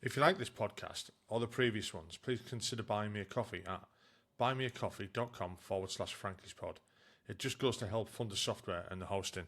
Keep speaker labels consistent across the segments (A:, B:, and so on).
A: If you like this podcast or the previous ones, please consider buying me a coffee at buymeacoffee.com/Frankied Pod. It just goes to help fund the software and the hosting.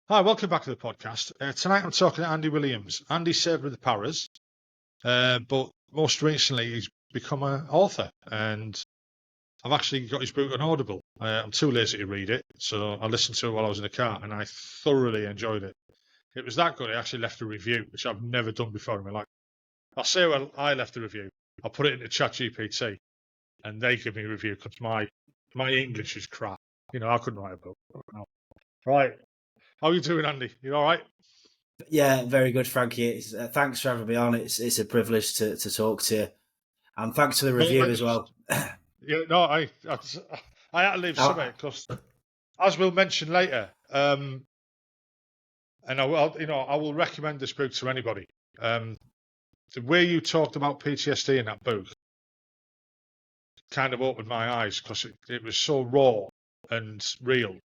A: Hi, welcome back to the podcast. Tonight I'm talking to Andy Williams. Andy served with the Paras, but most recently he's become an author, and I've actually got his book on Audible. I'm too lazy to read it, so I listened to it while I was in the car, and I thoroughly enjoyed it. It was that good, I actually left a review, which I've never done before in my life. I'll say, well, I left a review. I'll put it into ChatGPT, and they give me a review because my English is crap. You know, I couldn't write a book. No. Right. How are you doing, Andy? You all right?
B: Yeah, very good, Frankie. Thanks for having me on. It's a privilege to talk to you, and thanks for the review as well.
A: Yeah, no, I had to leave some because, as we'll mention later, and I will recommend this book to anybody. The way you talked about PTSD in that book kind of opened my eyes because it was so raw and real,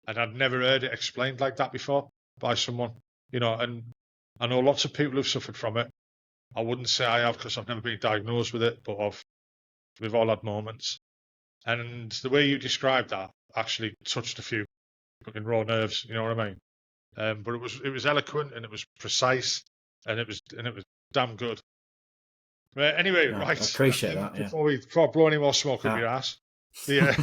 A: and I'd never heard it explained like that before by someone. You know, and I know lots of people who've suffered from it. I wouldn't say I have because I've never been diagnosed with it, but we've all had moments. And the way you described that actually touched a few fucking raw nerves. You know what I mean? But it was eloquent and it was precise and it was damn good. Anyway,
B: no,
A: right.
B: I appreciate that.
A: Before I blow any more smoke up your ass, yeah,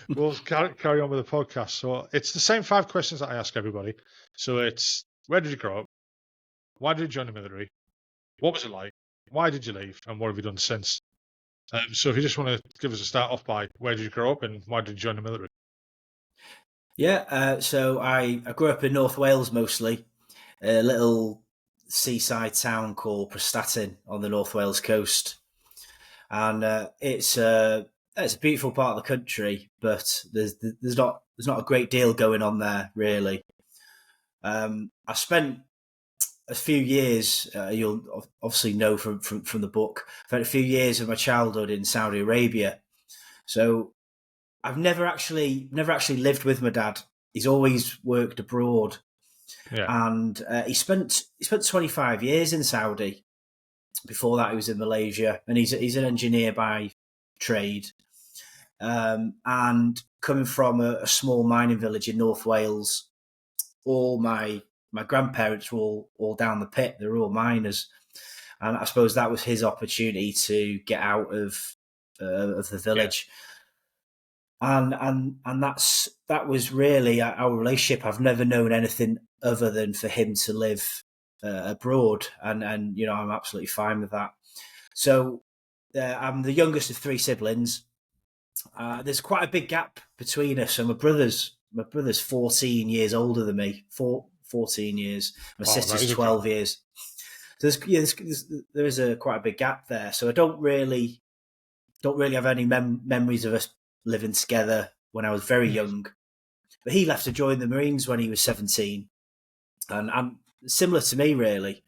A: we'll carry on with the podcast. So it's the same 5 questions that I ask everybody. So it's: where did you grow up? Why did you join the military? What was it like? Why did you leave? And what have you done since? So if you just want to give us a start off by where did you grow up and why did you join the military?
B: Yeah, so I grew up in North Wales mostly, a little seaside town called Prestatyn on the North Wales coast, and it's a beautiful part of the country, but there's not a great deal going on there really. I spent a few years, you'll obviously know from the book, I've had a few years of my childhood in Saudi Arabia. So I've never actually lived with my dad. He's always worked abroad.
A: Yeah.
B: And he spent 25 years in Saudi. Before that, he was in Malaysia, and he's an engineer by trade. And coming from a small mining village in North Wales, all my grandparents were all down the pit. They were all miners, and I suppose that was his opportunity to get out of the village. Yeah. And that was really our relationship. I've never known anything other than for him to live abroad, and you know, I'm absolutely fine with that. So I'm the youngest of 3 siblings. There's quite a big gap between us, and my brother's 14 years older than me. 14 years. My sister's 12 years. So there is quite a big gap there. So I don't really have any memories of us living together when I was very young. But he left to join the Marines when he was 17, and I'm similar to me really.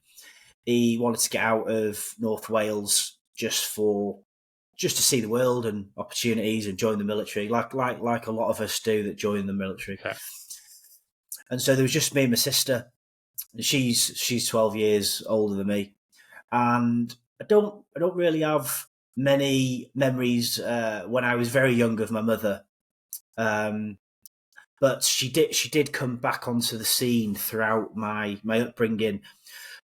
B: He wanted to get out of North Wales just to see the world and opportunities and join the military, like a lot of us do that join the military. Yeah. And so there was just me and my sister. She's 12 years older than me, and I don't really have many memories when I was very young of my mother. But she did come back onto the scene throughout my upbringing.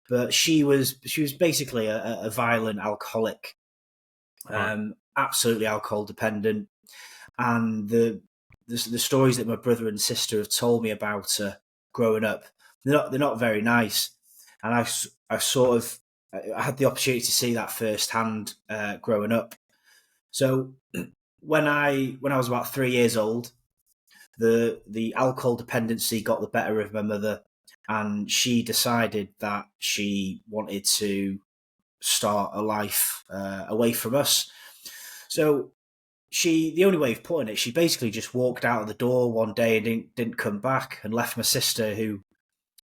B: But she was basically a violent alcoholic. Absolutely alcohol dependent, and the stories that my brother and sister have told me about her growing up, they're not very nice, and I had the opportunity to see that firsthand growing up. So when I was about 3 years old, the alcohol dependency got the better of my mother, and she decided that she wanted to start a life away from us. So the only way of putting it, she basically just walked out of the door one day and didn't come back, and left my sister, who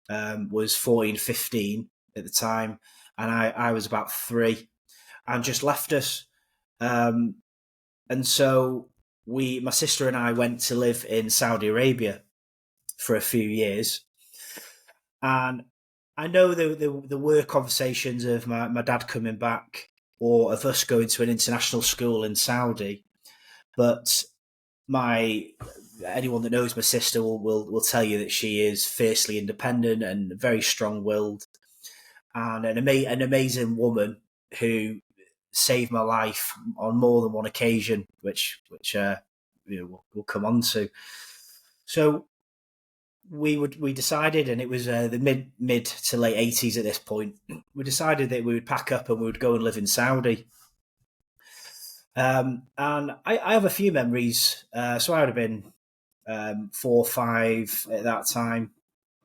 B: was 14, 15 at the time, and I was about 3, and just left us. And so my sister and I went to live in Saudi Arabia for a few years. And I know there were conversations of my dad coming back, or of us going to an international school in Saudi. But anyone that knows my sister will tell you that she is fiercely independent and very strong-willed, and an amazing woman who saved my life on more than one occasion, which we'll come on to. So we decided, and it was the mid to late 80s at this point, we decided that we would pack up and we would go and live in Saudi. And I have a few memories. So I would have been 4 or 5 at that time.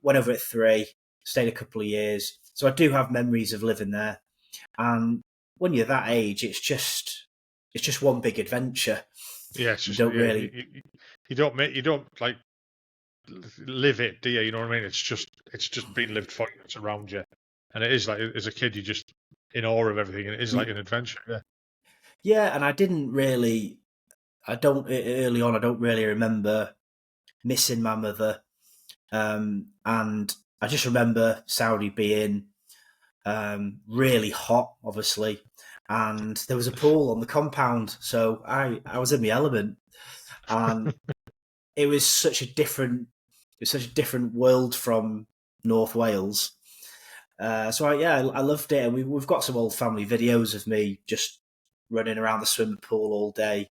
B: Went over at 3, stayed a couple of years. So I do have memories of living there. And when you're that age, it's just one big adventure.
A: Yeah, it's just, you don't like live it, do you? You know what I mean? It's just being lived for you. It's around you, and it is like, as a kid, you're just in awe of everything, and it is like an adventure. Yeah.
B: Yeah, and I don't really remember missing my mother. And I just remember Saudi being really hot, obviously. And there was a pool on the compound, so I was in my element. And it was such a different world from North Wales. So I loved it. And we've got some old family videos of me just running around the swimming pool all day.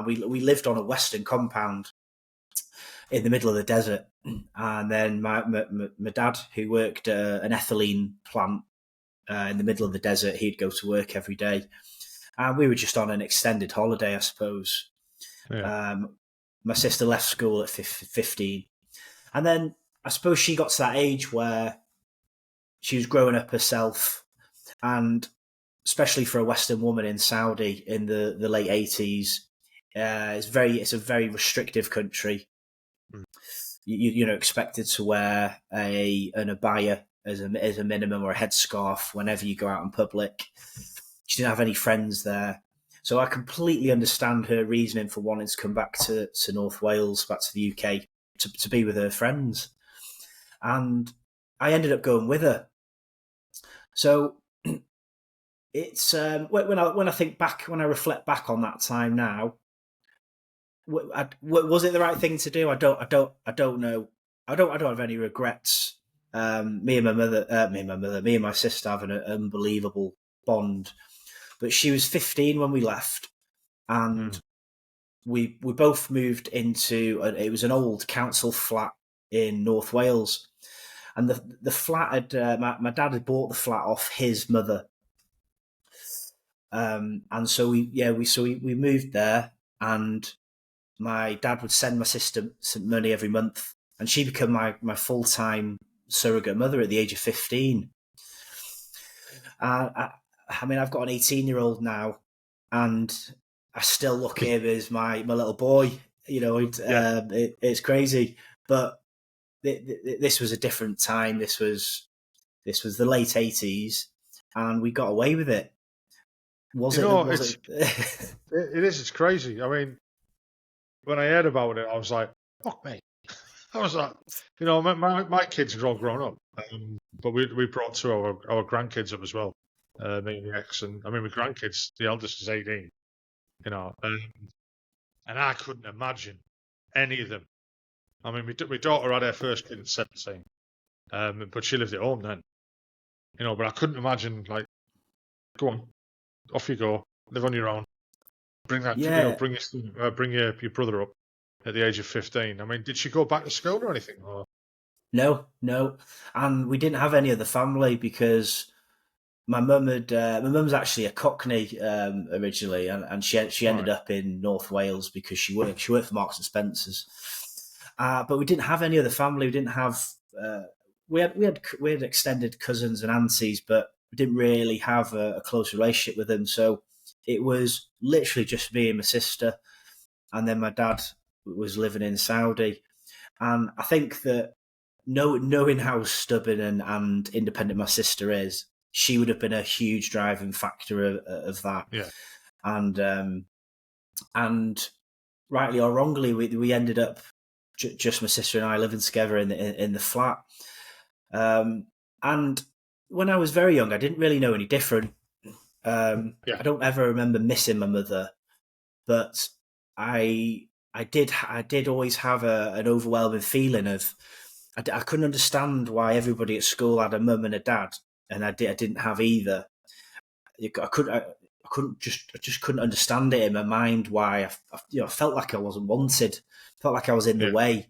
B: We lived on a western compound in the middle of the desert, and then my dad, who worked an ethylene plant in the middle of the desert, he'd go to work every day, and we were just on an extended holiday, I suppose. Yeah. My sister left school at 15, and then I suppose she got to that age where she was growing up herself, and especially for a Western woman in Saudi in the late 80s, it's a very restrictive country. You're expected to wear an abaya as a minimum, or a headscarf whenever you go out in public. She didn't have any friends there, so I completely understand her reasoning for wanting to come back to North Wales, back to the UK, to be with her friends. And I ended up going with her. So it's when I think back, when I reflect back on that time now, was it the right thing to do? I don't know. I don't have any regrets. Me and my sister have an unbelievable bond. But she was 15 when we left, and we both moved into it was an old council flat in North Wales, and the flat had my dad had bought the flat off his mother. And so we moved there, and my dad would send my sister some money every month, and she became my full-time surrogate mother at the age of 15. I mean, I've got an 18-year-old now, and I still look at him as my little boy. It's crazy, but this was a different time. This was the late 80s, and we got away with it.
A: It is. It's crazy. I mean, when I heard about it, I was like, "Fuck me!" I was like, my kids are all grown up, but we brought 2 of our grandkids up as well, me and the ex, and I mean, my grandkids, the eldest is 18, and I couldn't imagine any of them. I mean, my daughter had her first kid at 17, but she lived at home then, but I couldn't imagine, like, go on, off you go, live on your own. Bring that, bring your brother up at the age of 15. I mean, did she go back to school or anything? Or?
B: No, and we didn't have any other family because my mum's actually a Cockney originally, and she ended up in North Wales because she worked for Marks and Spencers. But we didn't have any other family. We didn't have we had extended cousins and aunties, but we didn't really have a close relationship with them. So it was literally just me and my sister, and then my dad was living in Saudi. And I think that knowing how stubborn and independent my sister is, she would have been a huge driving factor of that.
A: Yeah.
B: And rightly or wrongly, we ended up just my sister and I living together in the flat. And when I was very young, I didn't really know any different. I don't ever remember missing my mother, but I did always have an overwhelming feeling of I couldn't understand why everybody at school had a mum and a dad, and I didn't have either. I just couldn't understand it in my mind why I felt like I wasn't wanted, felt like I was in the way,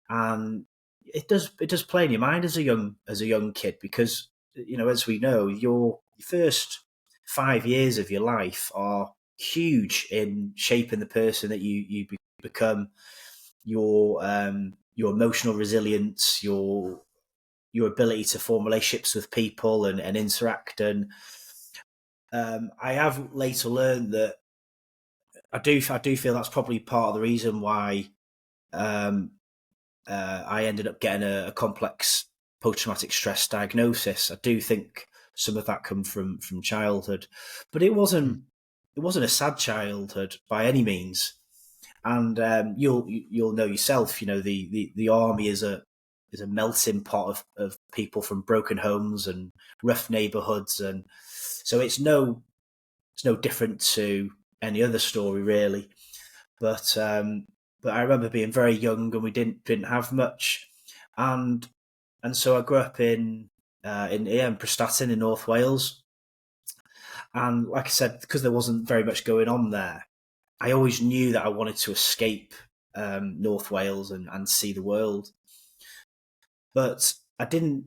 B: and it does play in your mind as a young kid, because as we know, your first 5 years of your life are huge in shaping the person that you become, your emotional resilience, your ability to form relationships with people and interact. And I have later learned that I do feel that's probably part of the reason why I ended up getting a complex post-traumatic stress diagnosis. I do think some of that come from childhood, but it wasn't a sad childhood by any means. And you'll know yourself. The army is a melting pot of people from broken homes and rough neighbourhoods, and so it's no different to any other story really. But I remember being very young and we didn't have much, and so I grew up in Prestatyn in North Wales, and like I said, because there wasn't very much going on there, I always knew that I wanted to escape North Wales and see the world. But I didn't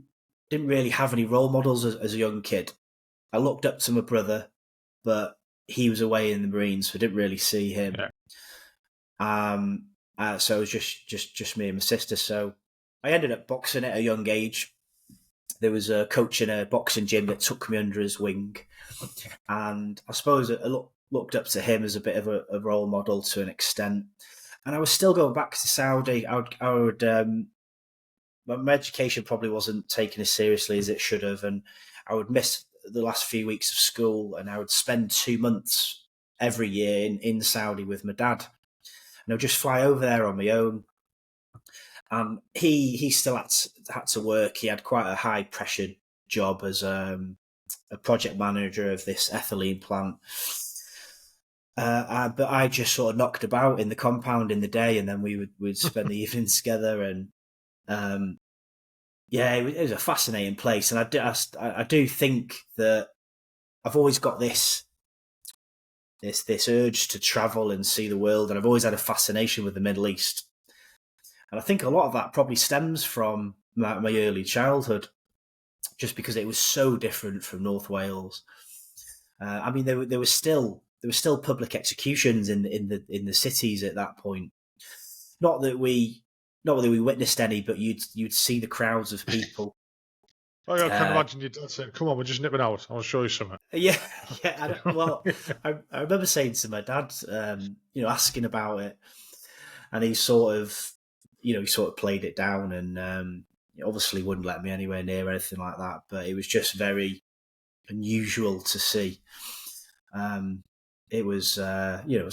B: really have any role models as a young kid. I looked up to my brother, but he was away in the Marines, so I didn't really see him. So it was just me and my sister. So I ended up boxing at a young age. There was a coach in a boxing gym that took me under his wing, and I suppose I looked up to him as a bit of a role model to an extent. And I was still going back to Saudi. My education probably wasn't taken as seriously as it should have, and I would miss the last few weeks of school, and I would spend 2 months every year in Saudi with my dad. And I would just fly over there on my own. He still had to work. He had quite a high pressure job as a project manager of this ethylene plant. But I just sort of knocked about in the compound in the day, and then we'd spend the evenings together. And it was a fascinating place. And I do think that I've always got this urge to travel and see the world, and I've always had a fascination with the Middle East. And I think a lot of that probably stems from my early childhood, just because it was so different from North Wales. There were still public executions in the cities at that point. Not that we witnessed any, but you'd see the crowds of people.
A: I can imagine your dad saying, "Come on, we're just nipping out. I'll show you something."
B: Yeah. I remember saying to my dad, asking about it, and he sort of played it down, and obviously wouldn't let me anywhere near anything like that. But it was just very unusual to see. It was it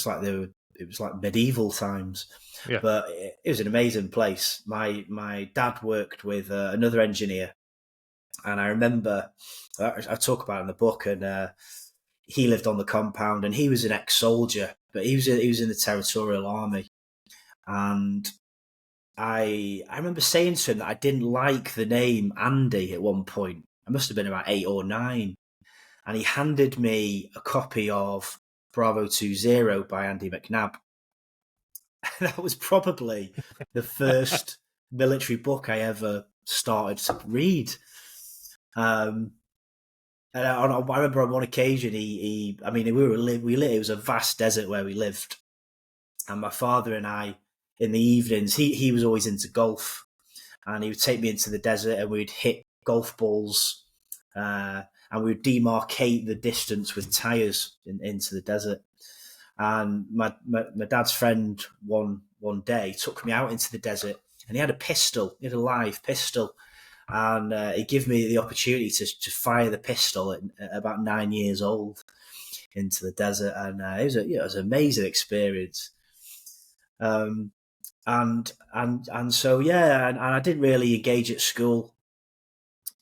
B: was like medieval times.
A: Yeah.
B: But it was an amazing place. My dad worked with another engineer, and I remember I talk about it in the book, and he lived on the compound, and he was an ex-soldier, but he was in the territorial army. And I remember saying to him that I didn't like the name Andy at one point. I must have been about 8 or 9. And he handed me a copy of Bravo 20 by Andy McNabb. That was probably the first military book I ever started to read. And I remember on one occasion, it was a vast desert where we lived. And my father and I, in the evenings, he was always into golf, and he would take me into the desert, and we'd hit golf balls. and we would demarcate the distance with tyres into the desert. And my dad's friend one day took me out into the desert, and he had a pistol. He had a live pistol, and he gave me the opportunity to fire the pistol at about 9 years old into the desert, and it was an amazing experience. And so and I didn't really engage at school.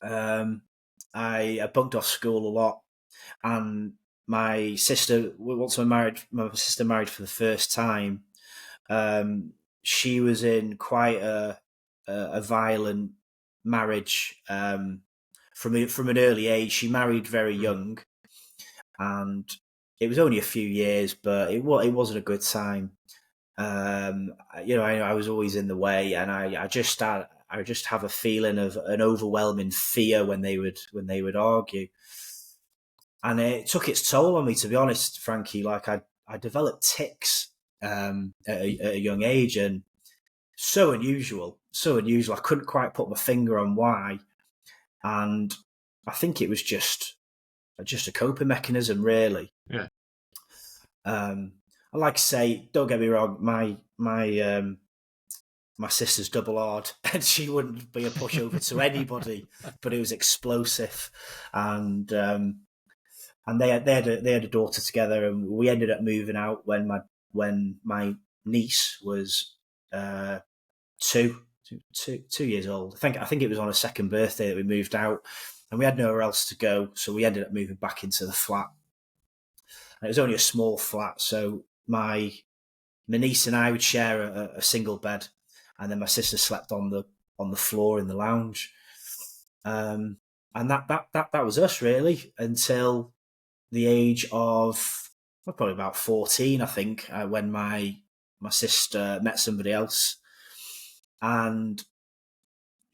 B: I bunked off school a lot, and my sister, once my sister married for the first time, she was in quite a violent marriage from an early age. She married very young, and it was only a few years, but it wasn't a good time. I was always in the way, and I just have a feeling of an overwhelming fear when they would argue, and it took its toll on me, to be honest, Frankie. Like I developed tics at a young age, and so unusual. I couldn't quite put my finger on why, and I think it was just a coping mechanism, really.
A: Yeah.
B: I like to say, don't get me wrong, my sister's double hard, and she wouldn't be a pushover to anybody, but it was explosive, and they had a daughter together, and we ended up moving out when my niece was 2 years old. I think it was on her second birthday that we moved out, and we had nowhere else to go, so we ended up moving back into the flat. And it was only a small flat, so my niece and I would share a single bed, and then my sister slept on the floor in the lounge. And that was us, really, until the age of probably about 14, I think, when my sister met somebody else, and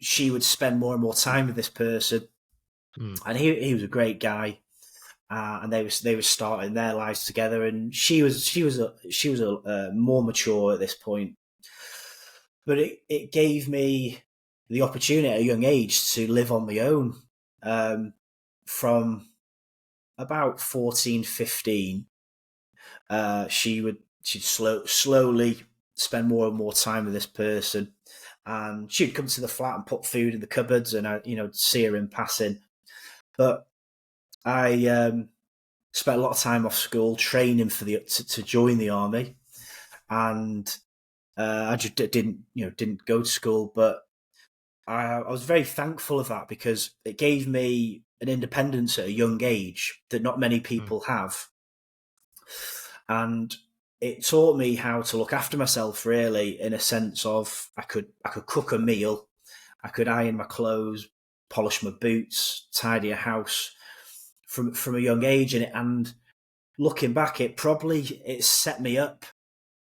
B: she would spend more and more time with this person, and he was a great guy. And they were starting their lives together, and she was more mature at this point. But it gave me the opportunity at a young age to live on my own. From about 14, 15, she'd slowly spend more and more time with this person, and she'd come to the flat and put food in the cupboards, and I see her in passing, but I spent a lot of time off school training to join the army, and I just didn't go to school. But I was very thankful of that, because it gave me an independence at a young age that not many people have, and it taught me how to look after myself, really, in a sense of I could cook a meal, I could iron my clothes, polish my boots, tidy a house from a young age, and looking back, it set me up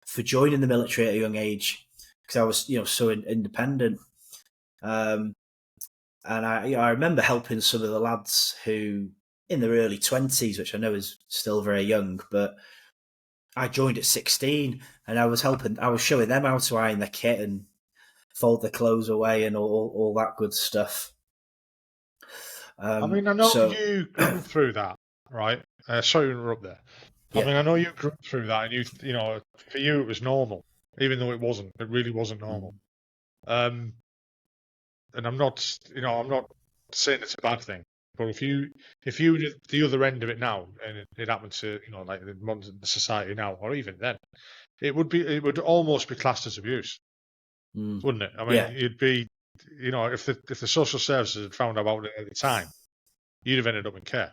B: for joining the military at a young age, because I was so independent. And I remember helping some of the lads who in their early 20s, which I know is still very young, but I joined at 16, and I was showing them how to iron their kit and fold their clothes away and all that good stuff.
A: I mean, I know you grew through that, right? Sorry to interrupt there. Yeah. I mean, I know you grew through that, and for you it was normal, even though it wasn't. It really wasn't normal. And I'm not saying it's a bad thing, but if you did the other end of it now, and it happened to like the modern society now, or even then, it would almost be classed as abuse, wouldn't it? I mean, You'd be. If the social services had found out about it at the time, you'd have ended up in care.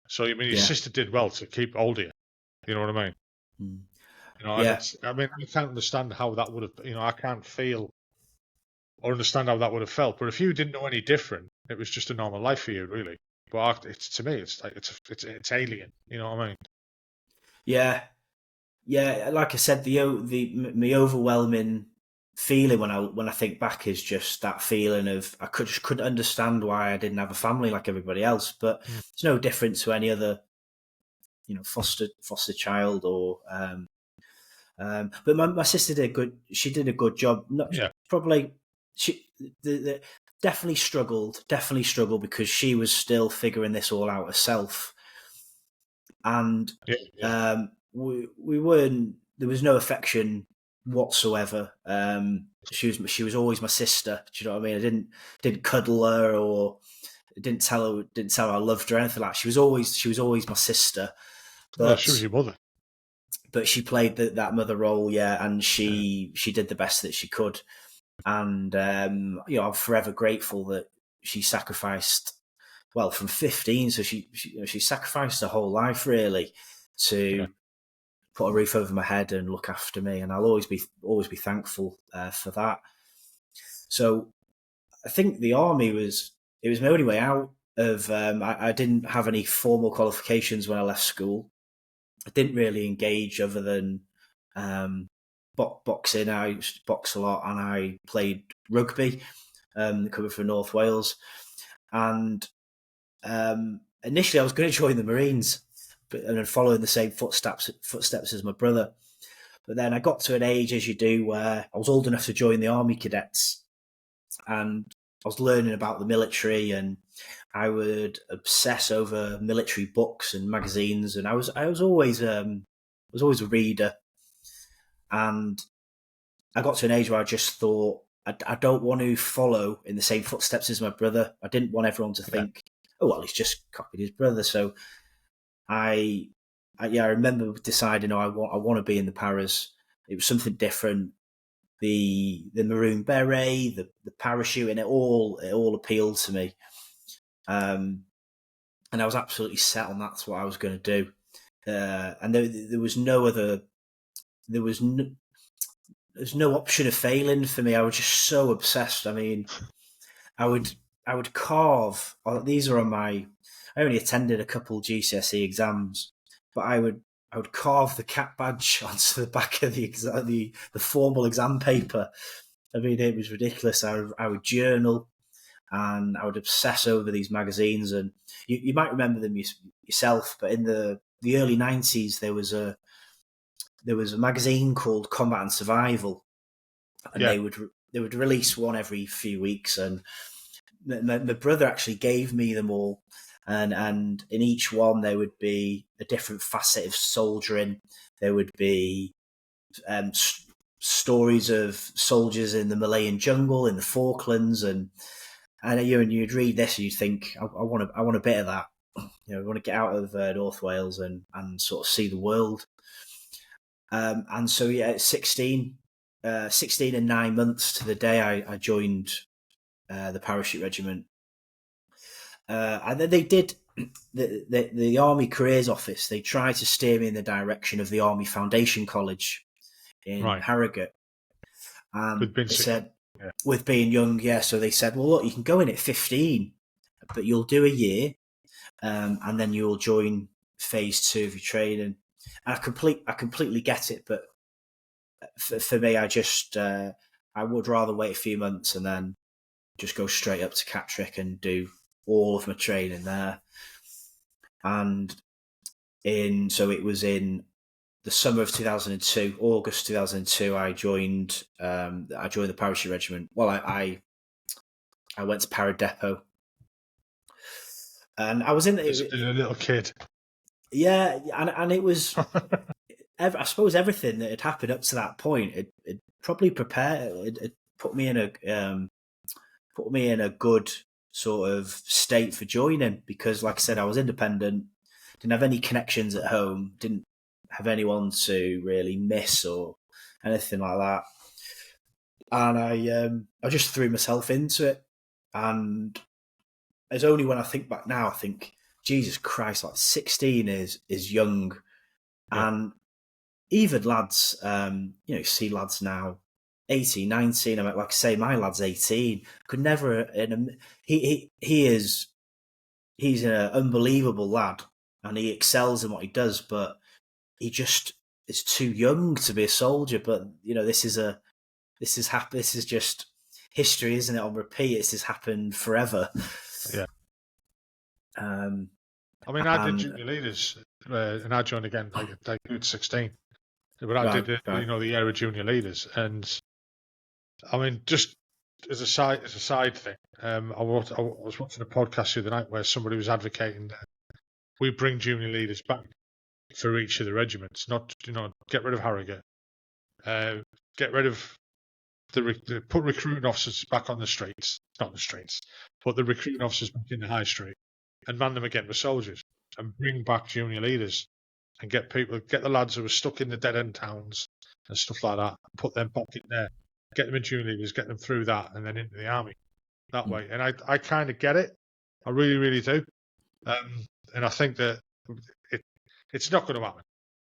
A: So, I mean, your sister did well to keep hold of you. You know what I mean? I can't understand how that would have. I can't feel or understand how that would have felt. But if you didn't know any different, it was just a normal life for you, really. But to me, it's like it's alien. You know what I mean?
B: Yeah. Like I said, my overwhelming feeling when I think back is just that feeling of I couldn't understand why I didn't have a family like everybody else, but it's no different to any other foster child or but my sister did a good job. Probably definitely struggled because she was still figuring this all out herself. And we weren't, there was no affection whatsoever. She was always my sister. Do you know what I mean? I didn't cuddle her or didn't tell her I loved her or anything like that. She was always my sister. But
A: she was your mother.
B: But she played that mother role, and she did the best that she could. And I'm forever grateful that she sacrificed, well, from 15, so she sacrificed her whole life really to put a roof over my head and look after me, and I'll always be thankful for that. So I think the army was my only way out of. I didn't have any formal qualifications when I left school. I didn't really engage other than boxing. I used to box a lot, and I played rugby, coming from North Wales. And initially, I was going to join the Marines, and then following the same footsteps as my brother. But then I got to an age, as you do, where I was old enough to join the Army Cadets, and I was learning about the military, and I would obsess over military books and magazines, and I was always a reader. And I got to an age where I just thought, I don't want to follow in the same footsteps as my brother. I didn't want everyone to think, oh, well, he's just copied his brother. So I remember deciding, I want to be in the paras. It was something different. The maroon beret, the parachute, and it all appealed to me. And I was absolutely set on that's what I was going to do. And there was no other. There's no option of failing for me. I was just so obsessed. I mean, I would carve. These are on my. I only attended a couple GCSE exams, but I would carve the cap badge onto the back of the formal exam paper. I mean, it was ridiculous. I would journal, and I would obsess over these magazines. And you might remember them yourself, but in the early 90s, there was a magazine called Combat and Survival, and they would release one every few weeks. And my brother actually gave me them all. And in each one, there would be a different facet of soldiering. There would be stories of soldiers in the Malayan jungle, in the Falklands, and you'd read this and you'd think, I want a bit of that. I want to get out of North Wales and sort of see the world. And so, at 16 and 9 months to the day, I joined the parachute regiment. And then they did the Army Careers Office. They tried to steer me in the direction of the Army Foundation College in Harrogate. And they said, with being young, so they said, well, look, you can go in at 15, but you'll do a year, and then you'll join phase 2 of your training. And I completely get it, but for me, I just I would rather wait a few months and then just go straight up to Catterick and do all of my training there. And so it was in the summer of 2002, August 2002, I joined the parachute regiment. Well, I went to Para Depot, and I was in
A: as a little kid.
B: Yeah, and it was, I suppose, everything that had happened up to that point. It probably prepared. It put me in a good sort of state for joining, because, like I said, I was independent, didn't have any connections at home, didn't have anyone to really miss or anything like that, and I just threw myself into it. And it's only when I think back now, I think, Jesus Christ, like 16 is young. And even lads, see lads now, 18, 19, I mean, like I say, my lad's 18, could never, he's an unbelievable lad, and he excels in what he does, but he just is too young to be a soldier. But, this is just history, isn't it, on repeat? This has happened forever.
A: Yeah. I did junior leaders, and I joined again like at 16. But I did, the year of junior leaders, and I mean, just as a side thing, I was watching a podcast the other night where somebody was advocating that we bring junior leaders back for each of the regiments, not get rid of Harrogate, get rid of put recruiting officers back on the streets, not the streets, put the recruiting officers back in the high street, and man them again with soldiers, and bring back junior leaders, and get the lads who are stuck in the dead end towns and stuff like that, put them back in there, get them in junior leaders, get them through that, and then into the army that way. And I kind of get it, I really, really do, and I think that it's not going to happen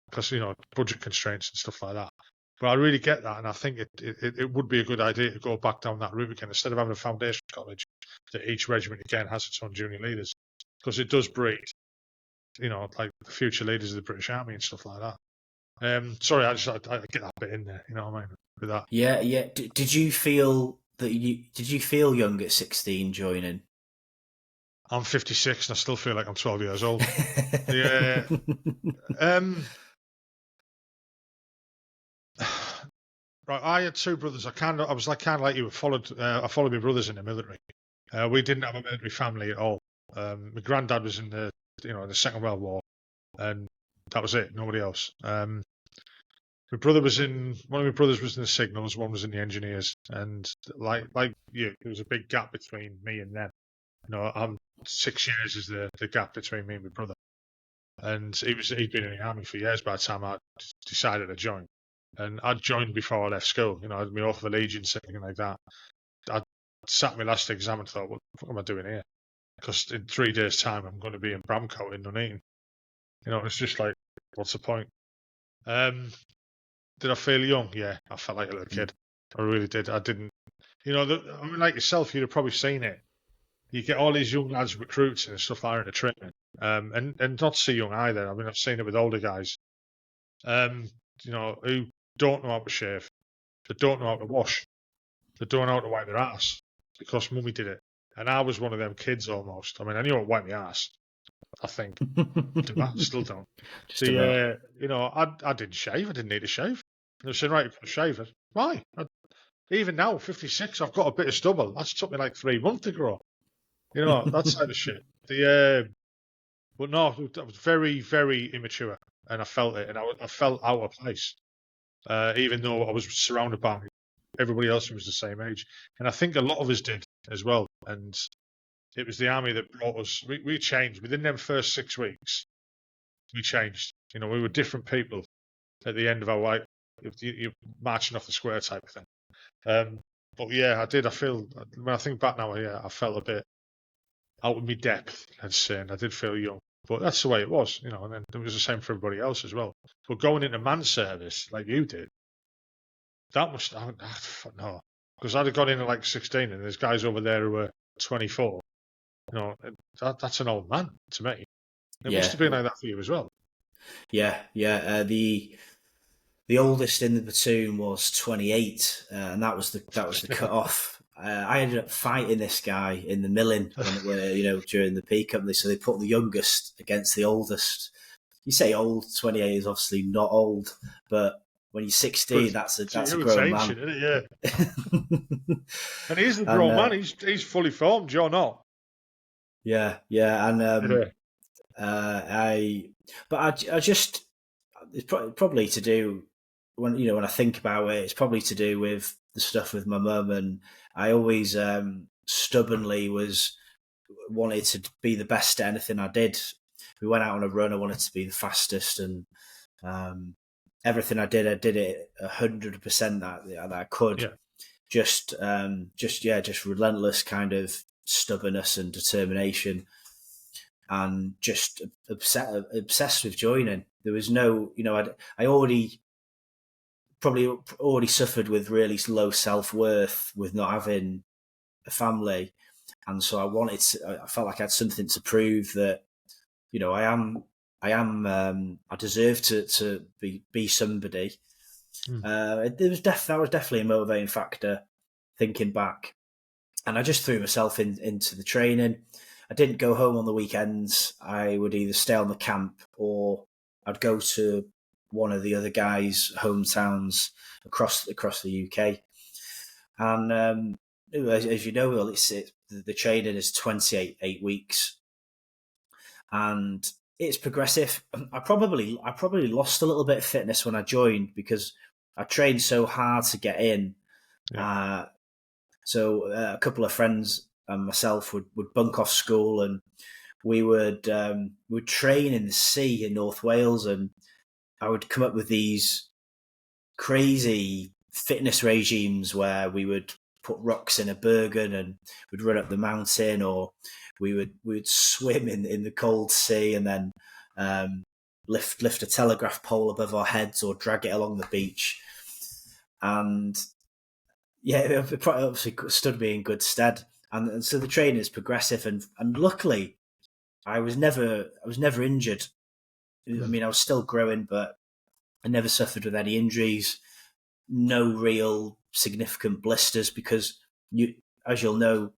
A: because budget constraints and stuff like that. But I really get that, and I think it would be a good idea to go back down that route again instead of having a foundation college that each regiment again has its own junior leaders, because it does breed, like the future leaders of the British Army and stuff like that. Sorry, I get that bit in there. You know what I mean? With that.
B: Yeah. Did you feel young at 16 joining?
A: I'm 56 and I still feel like I'm 12 years old. Yeah. Right, I had two brothers. I was kind of like you. I followed my brothers in the military. We didn't have a military family at all. My granddad was in the Second World War, and that was it. Nobody else. One of my brothers was in the signals. One was in the engineers, and like you, there was a big gap between me and them. I'm 6 years is the gap between me and my brother, and he'd been in the army for years by the time I decided to join. And I'd joined before I left school. I had my oath of allegiance, anything like that. I sat my last exam and thought, what the fuck am I doing here? Because in 3 days' time, I'm going to be in Bramcote in Nuneaton. It's just like, what's the point? Did I feel young? Yeah, I felt like a little kid. I really did. I didn't, like yourself, you'd have probably seen it. You get all these young lads recruits and stuff like that in the training. And not so young either. I mean, I've seen it with older guys. Who don't know how to shave, they don't know how to wash, they don't know how to wipe their ass because mummy did it. And I was one of them kids almost. I mean, I knew how to wipe my ass, I think. I still don't. I didn't shave. I didn't need to shave. They said, right, you've got to shave. Why? Even now, 56, I've got a bit of stubble. That's took me like 3 months to grow. That side of shit. But no, I was very, very immature, and I felt it, and I felt out of place. Even though I was surrounded by everybody else who was the same age. And I think a lot of us did as well. And it was the army that brought us, we changed. Within them first 6 weeks, we changed. We were different people at the end of our life. You're marching off the square type of thing. But yeah, I did. I feel, when I think back now, I felt a bit out of my depth, let's say, and I did feel young. But that's the way it was, and then it was the same for everybody else as well. But going into man service like you did, that must, no, because I'd have gone in at like 16 and there's guys over there who were 24. That's an old man to me. It must have been like that for you as well.
B: Yeah. The oldest in the platoon was 28, and that was the cut off. I ended up fighting this guy in the milling during the peak company. So they put the youngest against the oldest. You say old, 28 is obviously not old, but when you're 16, that's a grown man.
A: Isn't it? Yeah. And he's a grown man. He's fully formed. You're not.
B: Yeah, and I just, it's probably to do when I think about it, it's probably to do with the stuff with my mum, and I always stubbornly wanted to be the best at anything I did. We went out on a run, I wanted to be the fastest, and everything I did it 100% that I could.
A: Yeah.
B: Just relentless kind of stubbornness and determination, and just obsessed with joining. There was no, I already suffered with really low self-worth with not having a family, and so I felt like I had something to prove that I deserve to be somebody. That was definitely a motivating factor thinking back, and I just threw myself into the training. I didn't go home on the weekends. I would either stay on the camp or I'd go to one of the other guys' hometowns across the UK. And as you know, Will, the training is 28 weeks, and it's progressive. I probably lost a little bit of fitness when I joined because I trained so hard to get in.
A: Yeah.
B: So a couple of friends and myself would bunk off school, and we would train in the sea in North Wales, and I would come up with these crazy fitness regimes where we would put rocks in a Bergen and we'd run up the mountain, or we would swim in the cold sea and then lift a telegraph pole above our heads or drag it along the beach. And yeah, it obviously stood me in good stead. And so the training is progressive, and luckily I was never injured. I mean, I was still growing, but I never suffered with any injuries. No real significant blisters, because as you'll know,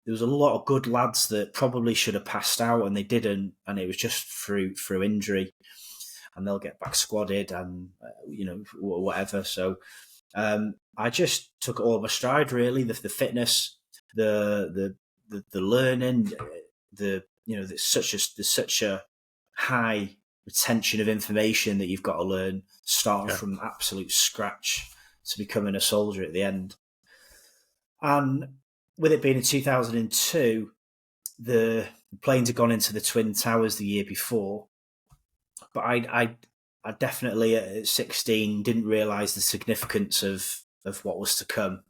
B: there was a lot of good lads that probably should have passed out and they didn't, and it was just through injury, and they'll get back squadded and whatever. So I just took it all of a stride, really. The fitness, the learning, there's such a high retention of information that you've got to learn, starting from absolute scratch to becoming a soldier at the end. And with it being in 2002, the planes had gone into the Twin Towers the year before, but I definitely at 16 didn't realise the significance of what was to come.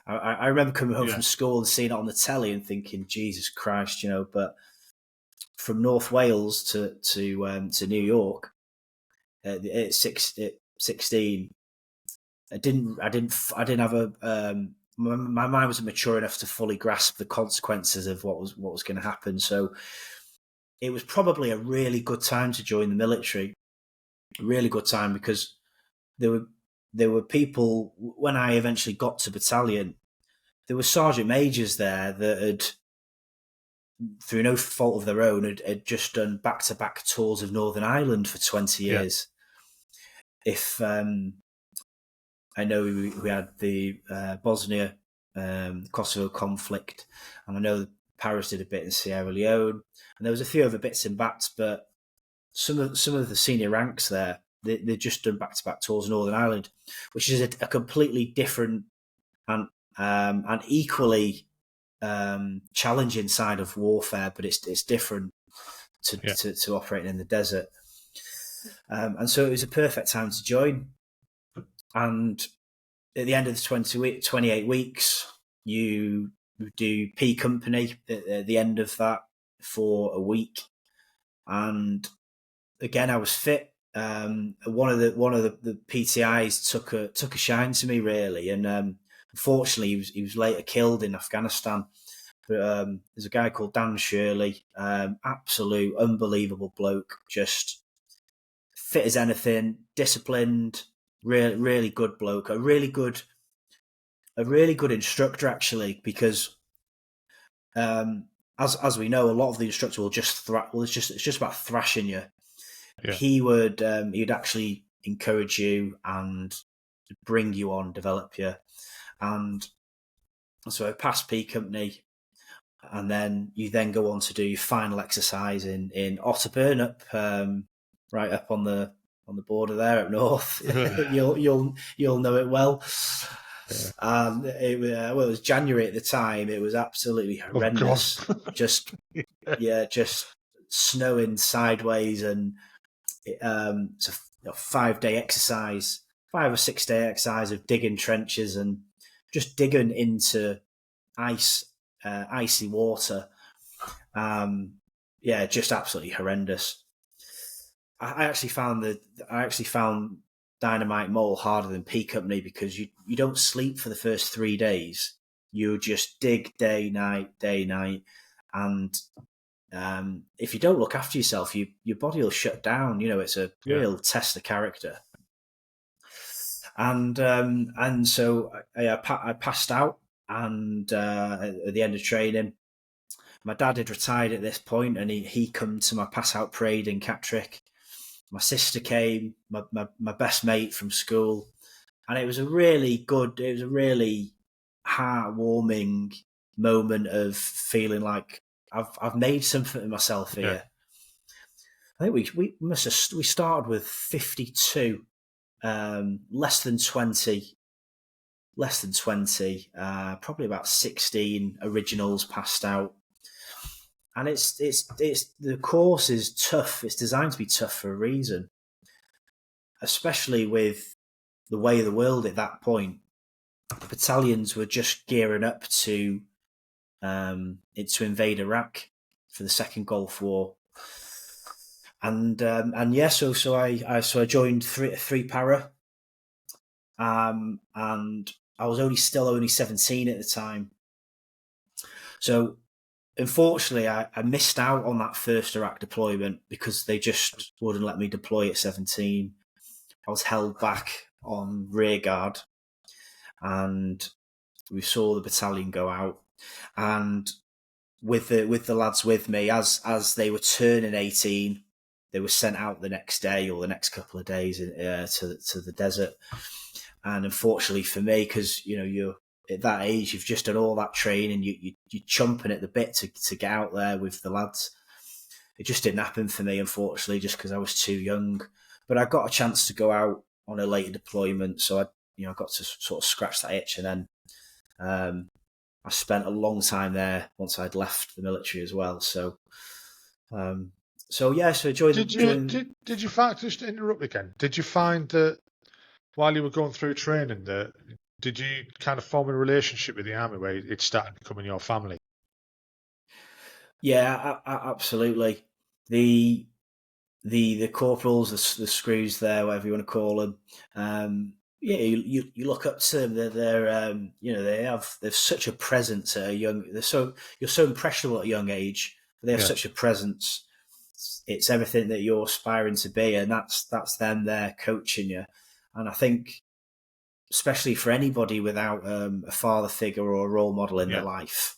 B: I remember coming home from school and seeing it on the telly and thinking, Jesus Christ, but from North Wales to New York at 16, I didn't have a my mind wasn't mature enough to fully grasp the consequences of what was going to happen. So it was probably a really good time to join the military. A really good time, because there were people, when I eventually got to battalion, there were sergeant majors there that had, through no fault of their own, had just done back-to-back tours of Northern Ireland for 20 years. If I know we had the Bosnia, Kosovo conflict, and I know the Paris did a bit in Sierra Leone, and there was a few other bits and bats, but some of the senior ranks there, they've just done back-to-back tours in Northern Ireland, which is a completely different and equally challenging side of warfare, but it's different to operating in the desert. And so it was a perfect time to join. And at the end of the 28 weeks, you do P company at the end of that for a week. And again, I was fit. One of the PTIs took a shine to me, really, and unfortunately he was later killed in Afghanistan. But there's a guy called Dan Shirley, absolute unbelievable bloke, just fit as anything, disciplined, really good bloke, a really good instructor, actually, because as we know, a lot of the instructors will just it's just about thrashing you. Yeah. He'd actually encourage you and bring you on, develop you. And so I passed P company, and then you then go on to do your final exercise in Otterburn, up right up on the border there up north. you'll know it well. Yeah. And it was January at the time. It was absolutely horrendous. Just snowing sideways, and it's a 5-day exercise, 5 or 6 day exercise of digging trenches and just digging into icy water. Just absolutely horrendous. I actually found Dynamite Mole harder than P Company, because you don't sleep for the first 3 days. You just dig day, night, and if you don't look after yourself, your body will shut down. It's a real test of character. And so I passed out, and at the end of training, my dad had retired at this point, and he come to my pass out parade in Catterick. My sister came, my best mate from school, and it was a really heartwarming moment of feeling like I've made something of myself here. I think we started with 52, less than 20, probably about 16 originals passed out. And it's the course is tough. It's designed to be tough for a reason, especially with the way of the world at that point. The battalions were just gearing up to invade Iraq for the Second Gulf War, and so I joined three para, and I was only 17 at the time, so. Unfortunately, I missed out on that first Iraq deployment because they just wouldn't let me deploy at 17. I was held back on rear guard, and we saw the battalion go out. And with the lads with me, as they were turning 18, they were sent out the next day or the next couple of days to the desert. And unfortunately for me, because you're at that age, you've just done all that training, you're chomping at the bit to get out there with the lads. It just didn't happen for me, unfortunately, just because I was too young. But I got a chance to go out on a later deployment, so I got to sort of scratch that itch. And then I spent a long time there once I'd left the military as well. So enjoyed.
A: Did you find, just to interrupt again? Did you find that while you were going through training that? Did you kind of form a relationship with the army where it started becoming your family?
B: Yeah, absolutely. The corporals, the screws there, whatever you want to call them. You look up to them. They've such a presence at a young. You're so impressionable at a young age. They have such a presence. It's everything that you're aspiring to be, and that's them there coaching you. And I think, especially for anybody without a father figure or a role model in their life,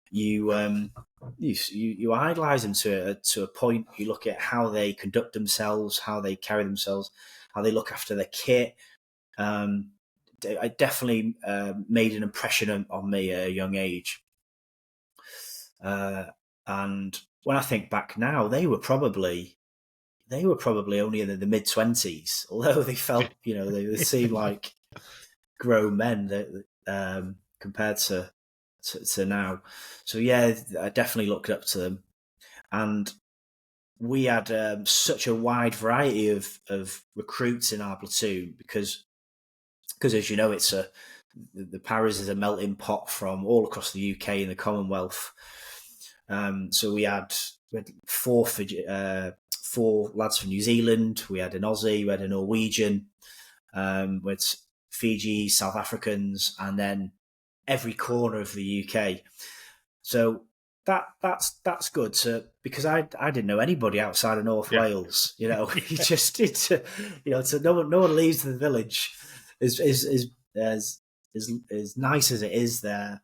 B: you idolise them to a point. You look at how they conduct themselves, how they carry themselves, how they look after their kit. It definitely made an impression on me at a young age. And when I think back now, they were probably only in the mid-20s, although they felt, they seemed like grown men compared to now. So yeah, I definitely looked up to them, and we had such a wide variety of recruits in our platoon because as you know, the Paras is a melting pot from all across the UK and the Commonwealth. So we had four lads from New Zealand, we had an Aussie, we had a Norwegian, with Fiji, South Africans, and then every corner of the UK. So that's good because I didn't know anybody outside of North Wales. You just no one leaves the village as nice as it is there.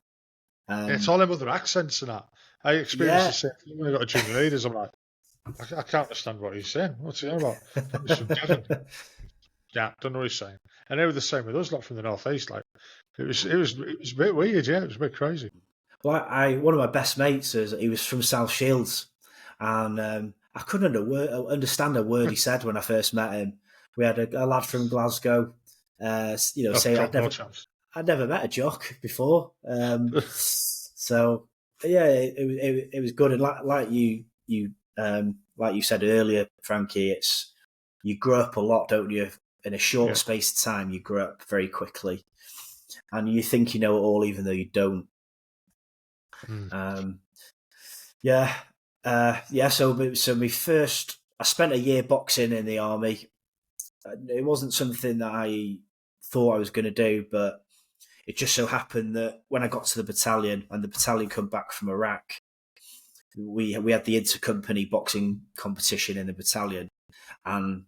A: It's all them other accents and that. I experienced the same thing when I got a junior leaders. I'm like, I can't understand what he's saying. What's he on about? He's from Devon. Yeah, don't know what he's saying. And they were the same with us, like from the northeast. Like it was a bit weird. Yeah, it was a bit crazy.
B: Well, one of my best mates he was from South Shields, and I couldn't understand a word he said when I first met him. We had a lad from Glasgow, say I'd never met a jock before. So yeah, it was good, and like you said earlier, Frankie, you grow up a lot, don't you? In a short space of time, you grow up very quickly, and you think you know it all, even though you don't. So my first, I spent a year boxing in the army. It wasn't something that I thought I was going to do, but it just so happened that when I got to the battalion and the battalion come back from Iraq, we had the inter-company boxing competition in the battalion, and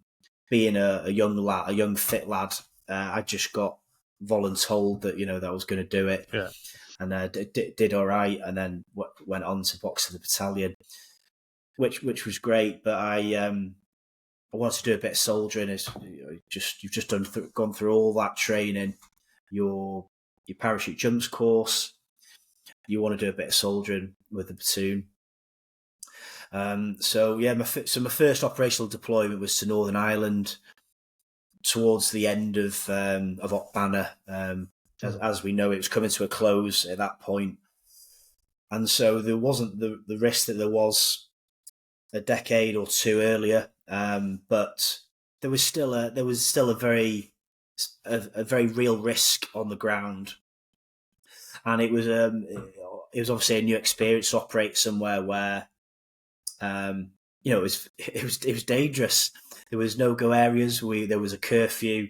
B: being a young fit lad, I just got voluntold that that I was going to do it.
A: Yeah.
B: And did all right, and then went on to box for the battalion, which was great. But I wanted to do a bit of soldiering. You've just gone through all that training. You're your parachute jumps course. You want to do a bit of soldiering with the platoon. So my first operational deployment was to Northern Ireland towards the end of Op Banner. As we know, it was coming to a close at that point. And so there wasn't the risk that there was a decade or two earlier, but there was still a very real risk on the ground, and it was obviously a new experience to operate somewhere where it was dangerous. There was no-go areas. There was a curfew,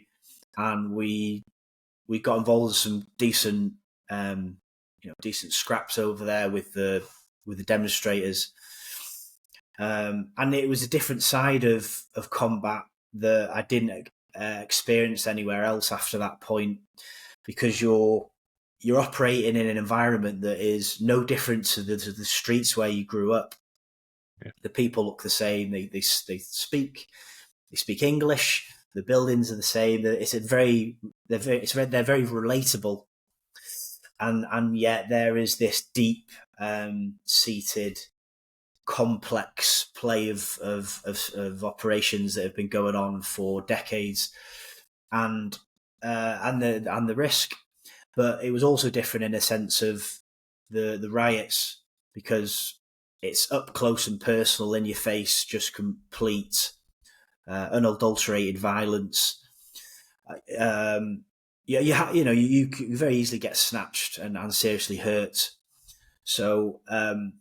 B: and we got involved in some decent scraps over there with the demonstrators. And it was a different side of combat that I didn't experience anywhere else after that point, because you're operating in an environment that is no different to the streets where you grew up. Yeah. The people look the same. They speak English. The buildings are the same. They're very relatable, and yet there is this deep seated complex play of operations that have been going on for decades, and the risk. But it was also different in a sense of the riots, because it's up close and personal, in your face, just complete unadulterated violence. You very easily get snatched and seriously hurt. So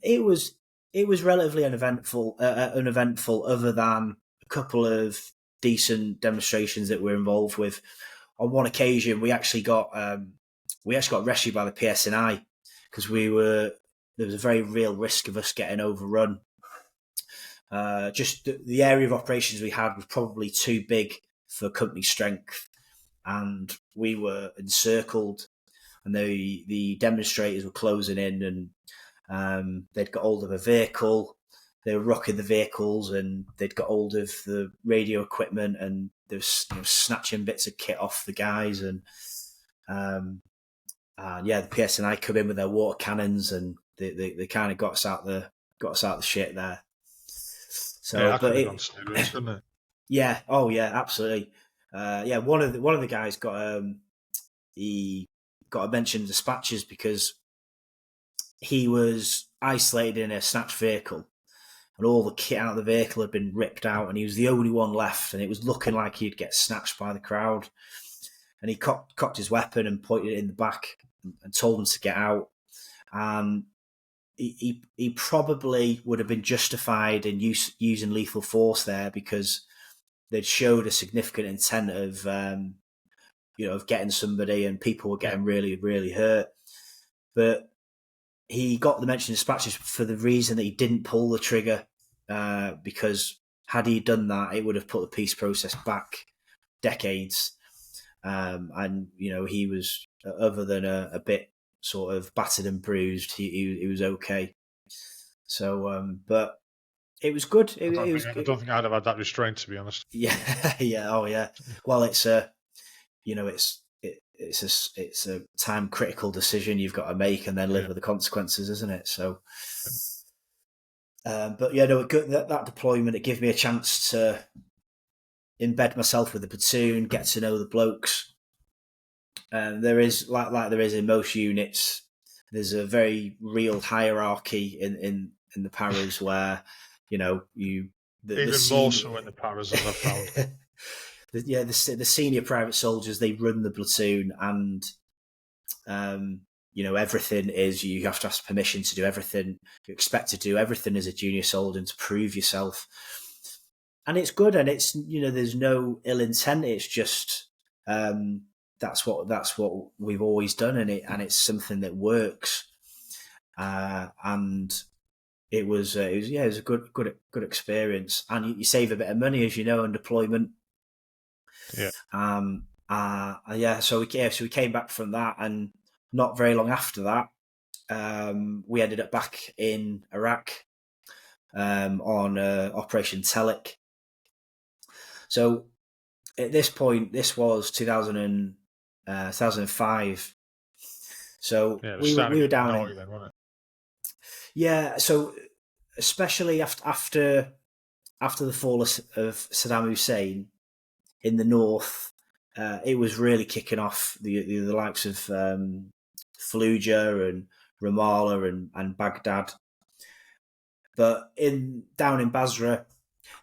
B: it was relatively uneventful, other than a couple of decent demonstrations that we're involved with. On one occasion, we actually got rescued by the PSNI, because there was a very real risk of us getting overrun. Just the area of operations we had was probably too big for company strength, and we were encircled, and the demonstrators were closing in, and they'd got hold of a vehicle. They were rocking the vehicles, and they'd got hold of the radio equipment, and they were snatching bits of kit off the guys, and the PSNI come in with their water cannons, and they kind of got us out the shit there. So,
A: yeah, but it, serious, didn't it?
B: Yeah, oh yeah, absolutely. One of the guys got a mention of dispatches because he was isolated in a snatched vehicle, and all the kit out of the vehicle had been ripped out, and he was the only one left, and it was looking like he'd get snatched by the crowd. And he cocked his weapon and pointed it in the back and told them to get out. He probably would have been justified in using lethal force there, because they'd showed a significant intent of getting somebody, and people were getting really, really hurt. But he got the mention of dispatches for the reason that he didn't pull the trigger, because had he done that, it would have put the peace process back decades. And he was, other than a bit sort of battered and bruised, he was okay. So, but it was good. I
A: don't think I'd have had that restraint, to be honest.
B: Yeah, yeah, oh yeah. Well, it's a time critical decision you've got to make, and then live with the consequences, isn't it? So, but yeah, no, that deployment, it gave me a chance to embed myself with the platoon, get to know the blokes. There is like there is in most units, there's a very real hierarchy in the paras where even
A: more so in the paras, as I've found.
B: The senior private soldiers, they run the platoon, and everything is, you have to ask permission to do everything. You expect to do everything as a junior soldier and to prove yourself. And it's good, and it's there's no ill intent. It's just that's what we've always done, and it's something that works. And it was a good experience, and you save a bit of money, as you know, on deployment.
A: Yeah.
B: So we came back from that, and not very long after that, we ended up back in Iraq on Operation Telic. So at this point, this was 2005. So
A: Yeah,
B: we were down in.
A: then, wasn't it?
B: Yeah, so especially after the fall of Saddam Hussein in the north, it was really kicking off. The likes of Fallujah and Ramallah and Baghdad. But down in Basra,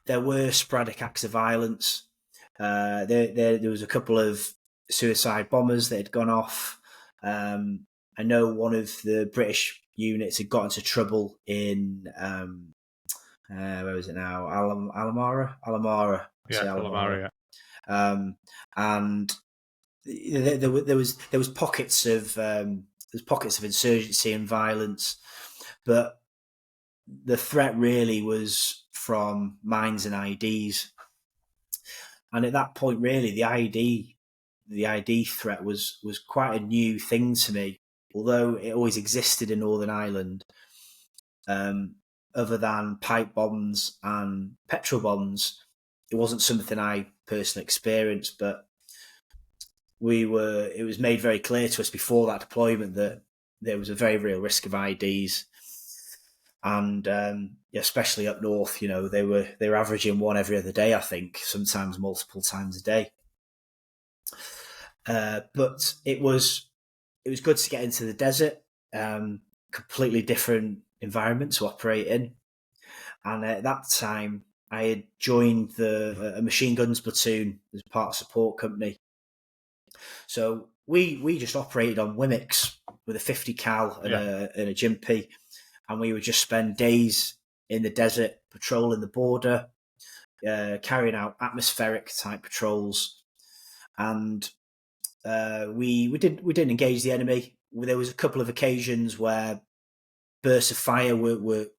B: there were sporadic acts of violence. There was a couple of suicide bombers that had gone off. I know one of the British units had got into trouble in where was it now? Alamara.
A: Yeah, Alamara.
B: Yeah. And there was pockets of insurgency and violence, but the threat really was from mines and IEDs. And at that point, really, the IED threat was quite a new thing to me, although it always existed in Northern Ireland. Other than pipe bombs and petrol bombs, it wasn't something I personally experienced, but it was made very clear to us before that deployment that there was a very real risk of IEDs. And especially up north, they were averaging one every other day, I think, sometimes multiple times a day. But it was good to get into the desert, completely different environment to operate in. And at that time, I had joined a machine guns platoon as part of support company. So we just operated on Wimics with a 50 cal and a Gympie. And we would just spend days in the desert patrolling the border, carrying out atmospheric type patrols, and we didn't engage the enemy. There was a couple of occasions where bursts of fire we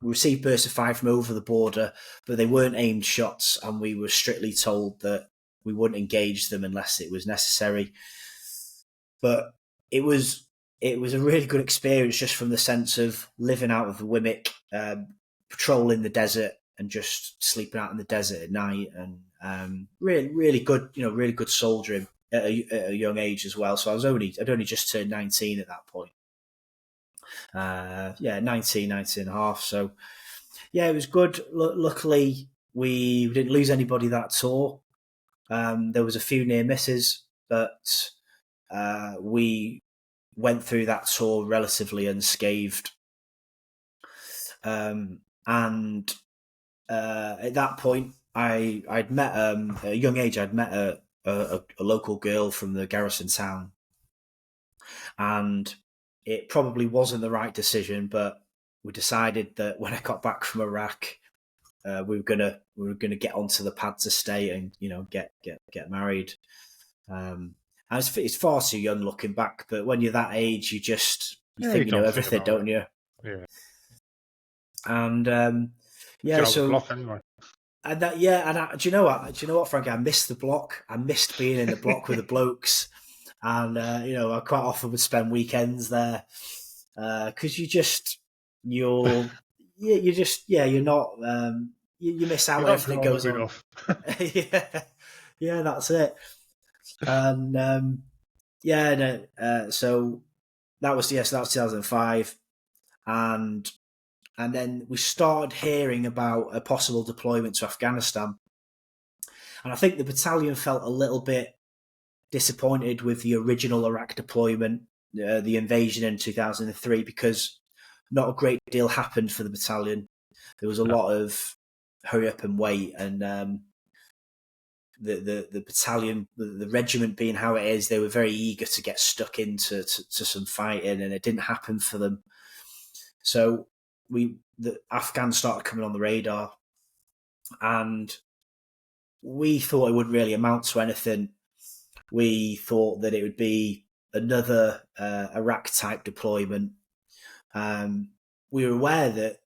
B: received bursts of fire from over the border, but they weren't aimed shots, and we were strictly told that we wouldn't engage them unless it was necessary. But it was a really good experience just from the sense of living out of the Wimic, patrolling the desert and just sleeping out in the desert at night, and really good, really good soldiering at a young age as well. So I'd only just turned 19 at that point. 19 and a half. So yeah, it was good. Luckily, we didn't lose anybody that tour. There was a few near misses, but we went through that tour relatively unscathed. And at that point, I'd met at a young age. I'd met a local girl from the garrison town, and it probably wasn't the right decision. But we decided that when I got back from Iraq, we were gonna get onto the pad to stay and get married. And it's far too young looking back, but when you're that age, you think you know everything, don't you?
A: Yeah.
B: And
A: so block anyway.
B: And that, and do you know what, Frankie? I missed the block. I missed being in the block with the blokes, and I quite often would spend weekends there because you're not you miss out when everything goes on. yeah, that's it. And so that was 2005, and then we started hearing about a possible deployment to Afghanistan, and I think the battalion felt a little bit disappointed with the original Iraq deployment, the invasion in 2003, because not a great deal happened for the battalion. There was a lot of hurry up and wait, and the battalion, the regiment being how it is, they were very eager to get stuck into some fighting, and it didn't happen for them. So the Afghans started coming on the radar, and we thought it wouldn't really amount to anything. We thought that it would be another Iraq type deployment. We were aware that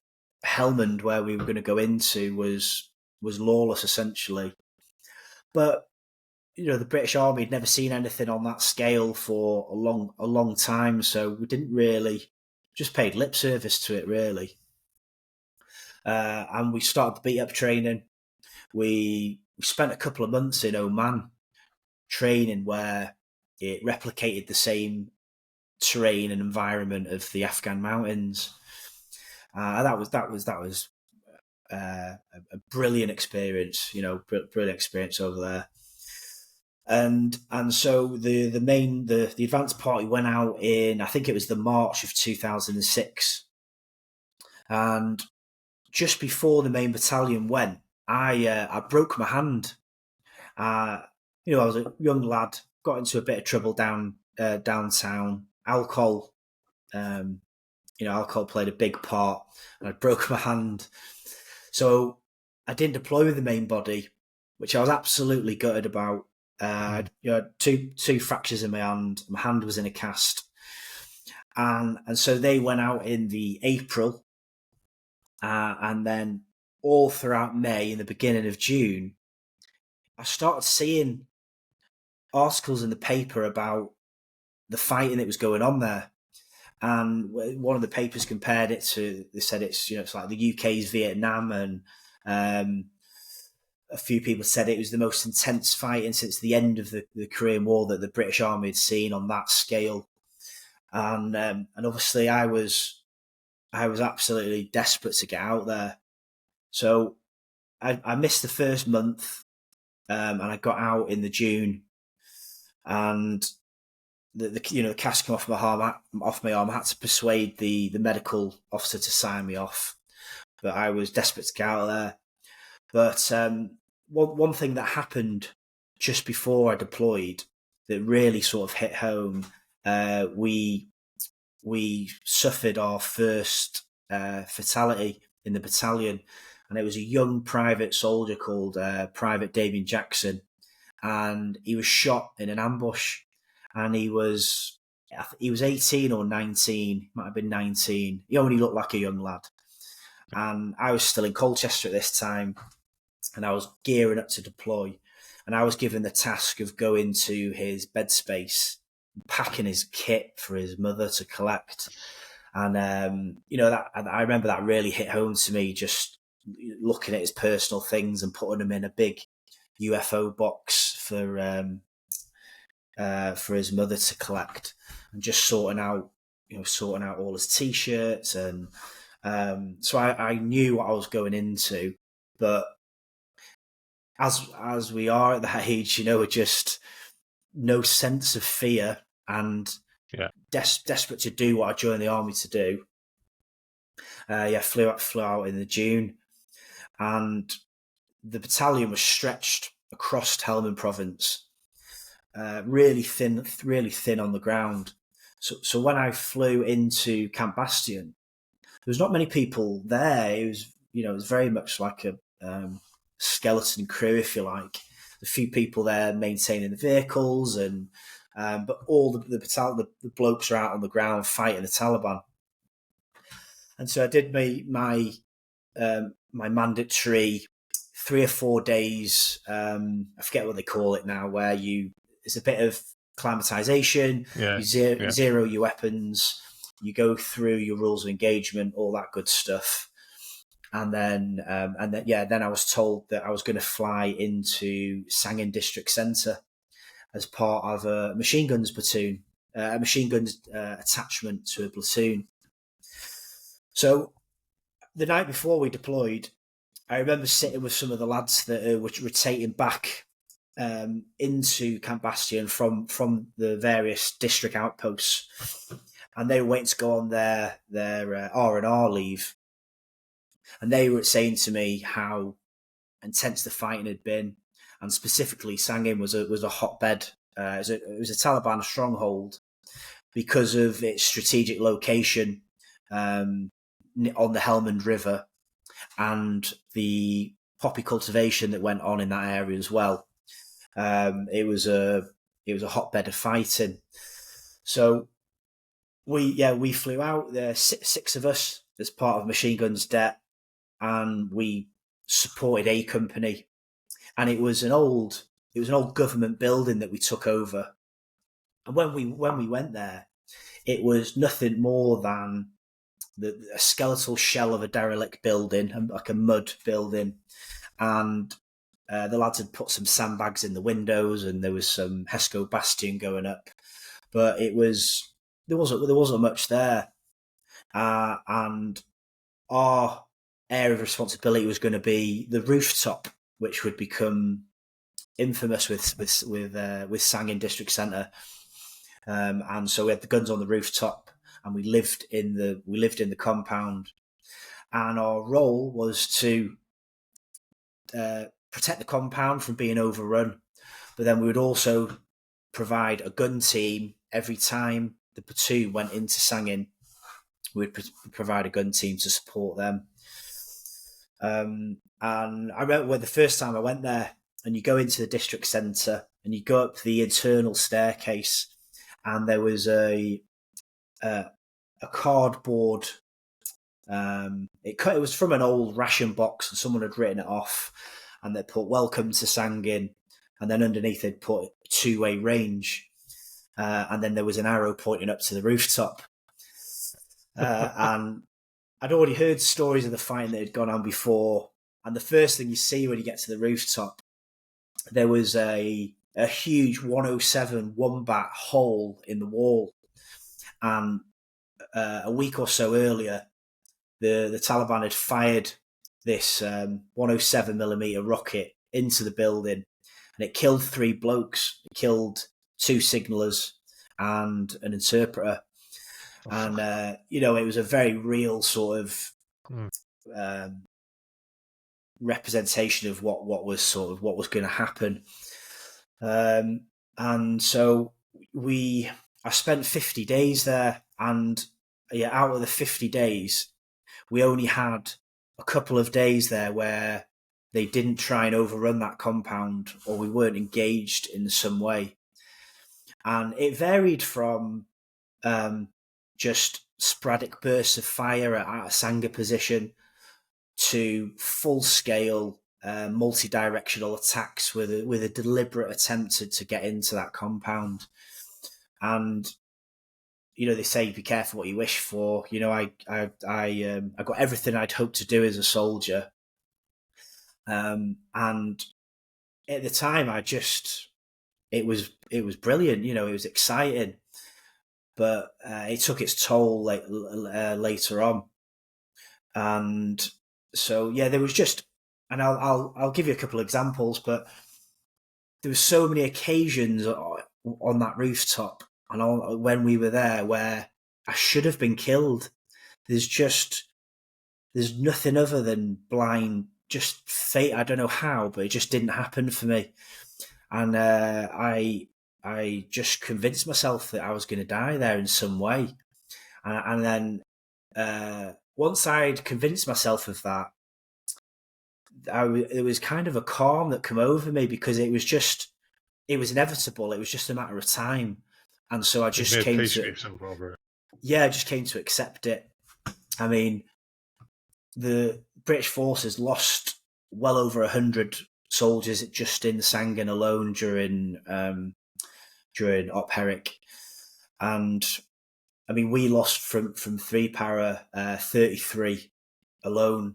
B: Helmand, where we were going to go into, was lawless essentially, but the British Army had never seen anything on that scale for a long time, so we didn't really, just paid lip service to it really. And we started the beat up training. We spent a couple of months in Oman training, where it replicated the same terrain and environment of the Afghan mountains. That was a brilliant experience, brilliant experience over there. And so the advance party went out in, I think it was the March of 2006, and just before the main battalion went, I broke my hand. I was a young lad, got into a bit of trouble downtown. Alcohol, alcohol played a big part, and I broke my hand. So I didn't deploy with the main body, which I was absolutely gutted about. I had two fractures in my hand. My hand was in a cast, and so they went out in the April, and then all throughout May and the beginning of June, I started seeing articles in the paper about the fighting that was going on there. And one of the papers compared it to, they said it's like the UK's Vietnam, and a few people said it was the most intense fighting since the end of the Korean War that the British Army had seen on that scale. And obviously I was absolutely desperate to get out there. So I missed the first month, and I got out in the June, and the cast came off my arm. I had to persuade the medical officer to sign me off, but I was desperate to get out there. But one thing that happened just before I deployed that really sort of hit home, we suffered our first fatality in the battalion, and it was a young private soldier called Private Damien Jackson, and he was shot in an ambush. And he was 18 or 19, might have been 19. He only looked like a young lad. And I was still in Colchester at this time, and I was gearing up to deploy. And I was given the task of going to his bed space, packing his kit for his mother to collect. And, that I remember that really hit home to me, just looking at his personal things and putting them in a big UFO box for his mother to collect, and just sorting out all his T-shirts. And so I knew what I was going into, but as we are at that age, with just no sense of fear and desperate to do what I joined the army to do. Flew out in the June, and the battalion was stretched across Helmand province. Really thin on the ground. So when I flew into Camp Bastion, there was not many people there. It was very much like a skeleton crew, if you like. A few people there maintaining the vehicles, and but all the blokes are out on the ground fighting the Taliban. And so I did my mandatory 3 or 4 days. I forget what they call it now, where it's a bit of acclimatization. You zero your weapons. You go through your rules of engagement, all that good stuff. And then I was told that I was going to fly into Sangin District Centre as part of a machine guns platoon, a machine guns attachment to a platoon. So the night before we deployed, I remember sitting with some of the lads that were rotating back into Camp Bastion from the various district outposts, and they were waiting to go on their R&R leave, and they were saying to me how intense the fighting had been, and specifically Sangin was a hotbed. It was a Taliban stronghold because of its strategic location on the Helmand River and the poppy cultivation that went on in that area as well. It was a hotbed of fighting. So we flew out there, six of us as part of Machine Guns Det, and we supported A Company. And it was an old government building that we took over. And when we went there, it was nothing more than a skeletal shell of a derelict building, like a mud building, and the lads had put some sandbags in the windows, and there was some Hesco Bastion going up. But it was there wasn't much there, and our area of responsibility was going to be the rooftop, which would become infamous with Sangin District Centre. And so we had the guns on the rooftop, and we lived in the compound, and our role was to protect the compound from being overrun. But then we would also provide a gun team every time the platoon went into Sangin. We'd provide a gun team to support them. And I remember the first time I went there, and you go into the district centre and you go up the internal staircase, and there was a cardboard. It was from an old ration box, and someone had written it off, and they put "Welcome to Sangin," and then underneath they'd put two-way range, and then there was an arrow pointing up to the rooftop. And I'd already heard stories of the fighting that had gone on before, and the first thing you see when you get to the rooftop, there was a huge 107 wombat hole in the wall, and a week or so earlier, the Taliban had fired this 107mm rocket into the building, and it killed 3 blokes. It killed 2 signallers and an interpreter. And it was a very real sort of representation of what was going to happen. And so I spent 50 days there, and out of the 50 days, we only had a couple of days there where they didn't try and overrun that compound, or we weren't engaged in some way. And it varied from just sporadic bursts of fire at a Sangha position to full-scale multi-directional attacks with a deliberate attempt to get into that compound. And they say be careful what you wish for. I got everything I'd hoped to do as a soldier, and at the time it was brilliant. It was exciting, but it took its toll later on. And so there was just, and I'll give you a couple of examples, but there were so many occasions on that rooftop and when we were there where I should have been killed. There's nothing other than blind, just fate. I don't know how, but it just didn't happen for me. And I just convinced myself that I was going to die there in some way. And then once I'd convinced myself of that, it was kind of a calm that came over me, because it was inevitable. It was just a matter of time. And so I just came to accept it. I mean, the British forces lost well over 100 soldiers just in Sangin alone during Op Herrick. And I mean, we lost from 3 para 33 alone.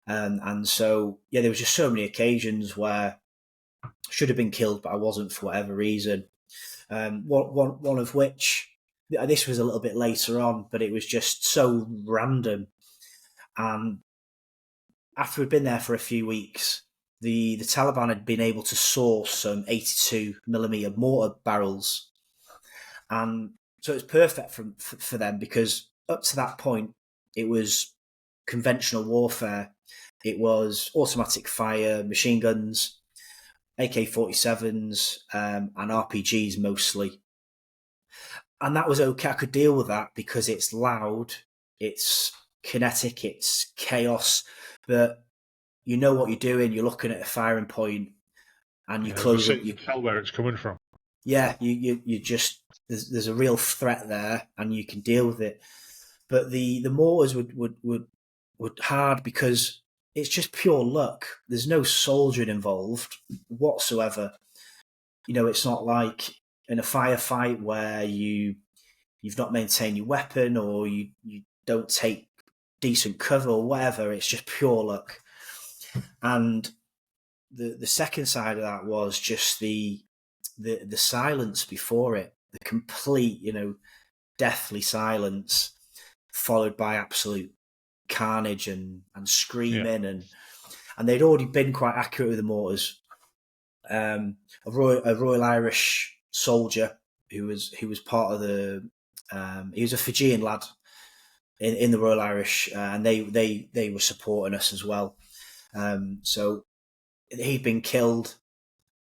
B: And so, there was just so many occasions where I should have been killed, but I wasn't for whatever reason. One of which, this was a little bit later on, but it was just so random. And after we'd been there for a few weeks, the Taliban had been able to source some 82mm mortar barrels. And so it was perfect for them, because up to that point, it was conventional warfare. It was automatic fire, machine guns, AK-47s, and RPGs mostly. And that was okay. I could deal with that because it's loud, it's kinetic, it's chaos, but you know what you're doing. You're looking at a firing point, and you close it. You
A: tell where it's coming from.
B: Yeah, you just there's a real threat there, and you can deal with it. But the mortars would hard, because it's just pure luck. There's no soldiering involved whatsoever. It's not like in a firefight where you've not maintained your weapon, or you don't take decent cover or whatever. It's just pure luck. And the second side of that was just the silence before it, the complete, deathly silence, followed by absolute carnage and screaming, and they'd already been quite accurate with the mortars. A Royal Irish soldier who was part of the he was a Fijian lad in the Royal Irish, and they were supporting us as well. So he'd been killed.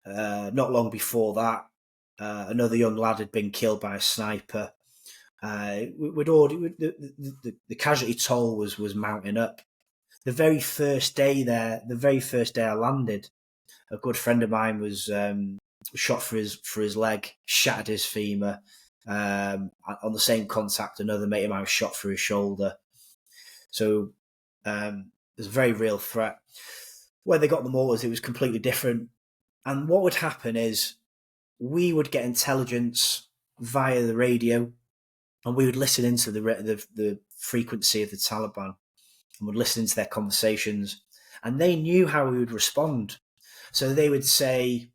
B: Not long before that, another young lad had been killed by a sniper. The casualty toll was mounting up. The very first day I landed, a good friend of mine was shot for his leg, shattered his femur. On the same contact, another mate of mine was shot through his shoulder. So there's a very real threat. When they got the mortars, it was completely different. And what would happen is we would get intelligence via the radio, and we would listen into the frequency of the Taliban, and would listen into their conversations. And they knew how we would respond. So they would say,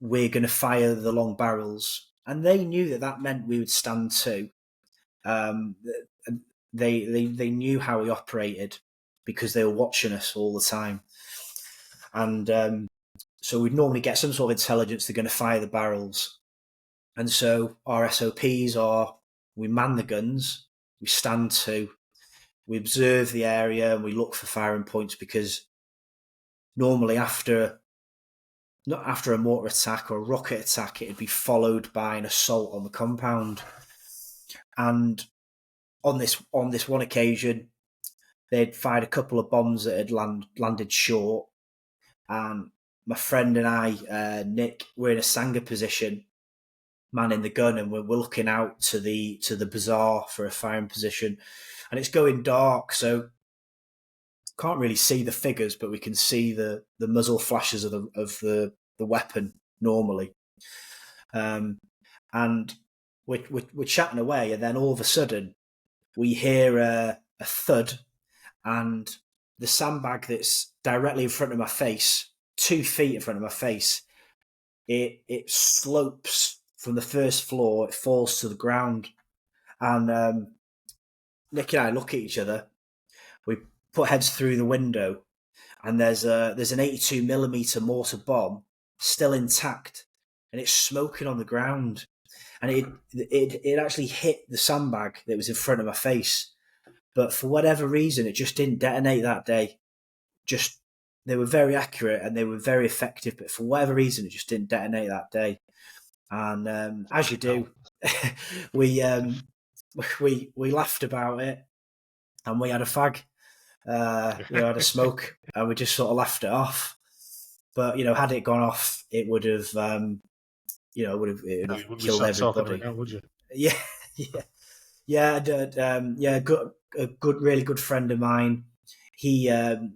B: "We're going to fire the long barrels." And they knew that meant we would stand to. They knew how we operated because they were watching us all the time. And so we'd normally get some sort of intelligence they're going to fire the barrels. And so our SOPs are, we man the guns, we stand to, we observe the area, and we look for firing points, because normally not after a mortar attack or a rocket attack, it'd be followed by an assault on the compound. And on this one occasion, they'd fired a couple of bombs that had landed short, and my friend and I, Nick, we're in a Sangha position, manning the gun, and we're looking out to the bazaar for a firing position, and it's going dark, so can't really see the figures, but we can see the muzzle flashes of the weapon normally. And we're chatting away, and then all of a sudden we hear a thud, and the sandbag that's directly in front of my face, 2 feet in front of my face, it slopes from the first floor, it falls to the ground. And Nick and I look at each other, we put heads through the window, and there's an 82mm mortar bomb still intact, and it's smoking on the ground, and it actually hit the sandbag that was in front of my face, but for whatever reason it just didn't detonate that day. Just, they were very accurate and they were very effective, but for whatever reason it just didn't detonate that day. And as you do, we laughed about it, and we had a fag. We had a smoke, and we just sort of laughed it off. But had it gone off, it would have, it would have killed everybody.
A: Now, would you?
B: Yeah. A really good friend of mine. He had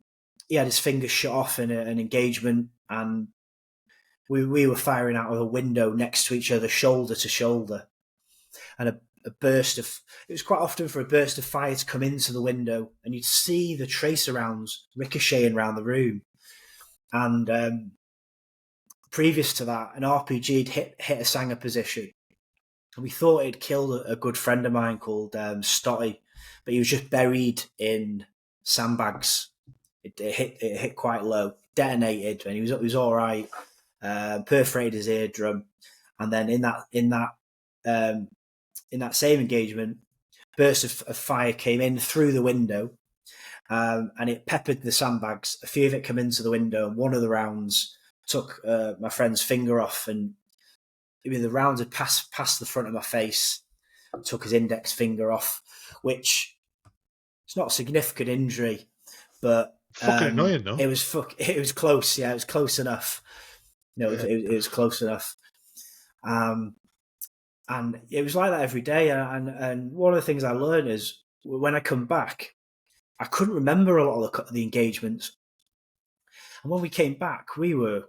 B: his finger shot off in an engagement, and we were firing out of a window next to each other, shoulder to shoulder, and a burst of, it was quite often for a burst of fire to come into the window, and you'd see the tracer rounds ricocheting around the room. And previous to that, an RPG had hit a Sangha position, and we thought it'd killed a good friend of mine called Stotty, but he was just buried in sandbags. It hit quite low, detonated, and he was all right. Perforated his eardrum, and then in that same engagement, burst of fire came in through the window, and it peppered the sandbags. A few of it came into the window, and one of the rounds took my friend's finger off, and the rounds had passed the front of my face, took his index finger off, which it's not a significant injury, but
A: fucking annoying, though.
B: It was close. Yeah, it was close enough. It was close enough. And it was like that every day. And one of the things I learned is when I come back, I couldn't remember a lot of the engagements. And when we came back, we were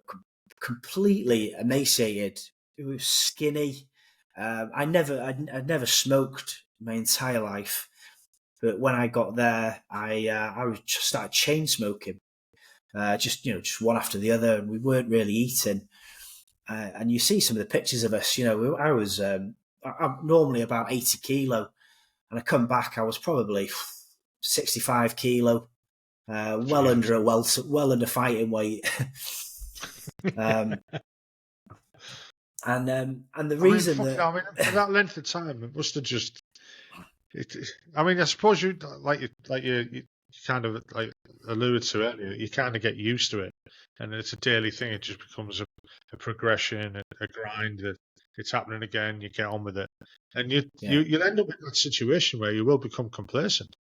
B: completely emaciated. We were skinny. I'd never smoked my entire life, but when I got there, I just started chain smoking. Just one after the other, and we weren't really eating. And you see some of the pictures of us. I'm normally about 80 kilo, and I come back, I was probably 65 kilo, well under fighting weight. And the reason
A: for that length of time, it must have just. I suppose you kind of like alluded to earlier. You kind of get used to it, and it's a daily thing. It just becomes a progression, a grind. That it's happening again. You get on with it, and you'll end up in that situation where you will become complacent.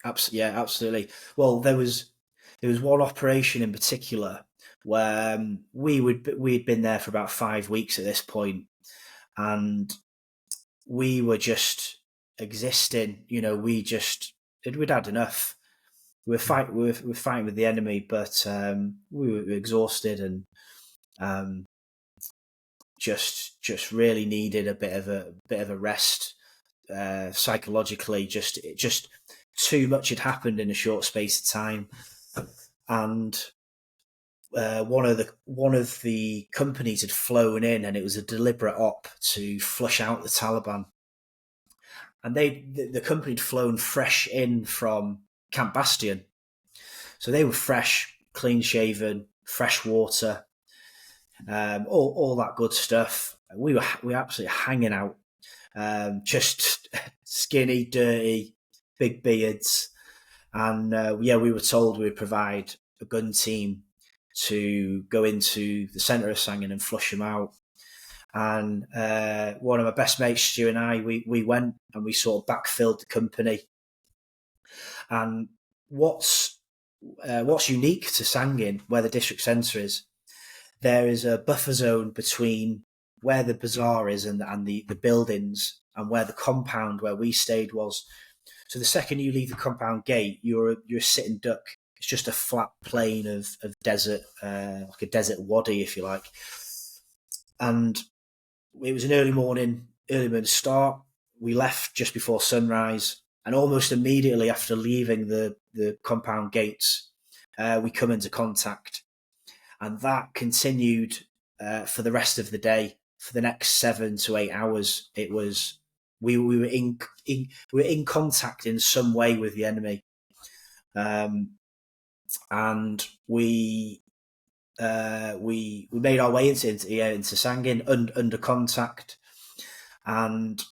B: Absolutely. Well, there was one operation in particular where we'd been there for about 5 weeks at this point, and we were just existing. We'd had enough. We were fighting with the enemy, but we were exhausted and just really needed a bit of a rest psychologically. Just too much had happened in a short space of time, and one of the companies had flown in, and it was a deliberate op to flush out the Taliban. And the company had flown fresh in from Camp Bastion, so they were fresh, clean shaven, fresh water, all that good stuff. We were absolutely hanging out, just skinny, dirty, big beards, and we were told we would provide a gun team to go into the centre of Sangin and flush them out. And one of my best mates, Stu, and I, we went and we sort of backfilled the company. And what's unique to Sangin, where the district centre is, there is a buffer zone between where the bazaar is and the buildings and where the compound where we stayed was. So the second you leave the compound gate, you're a sitting duck. It's just a flat plain of desert, like a desert wadi, if you like. And it was an early morning start. We left just before sunrise, and almost immediately after leaving the compound gates, we come into contact. And that continued for the rest of the day. For the next 7 to 8 hours, it was we were in contact in some way with the enemy, and we made our way into Sangin under contact, and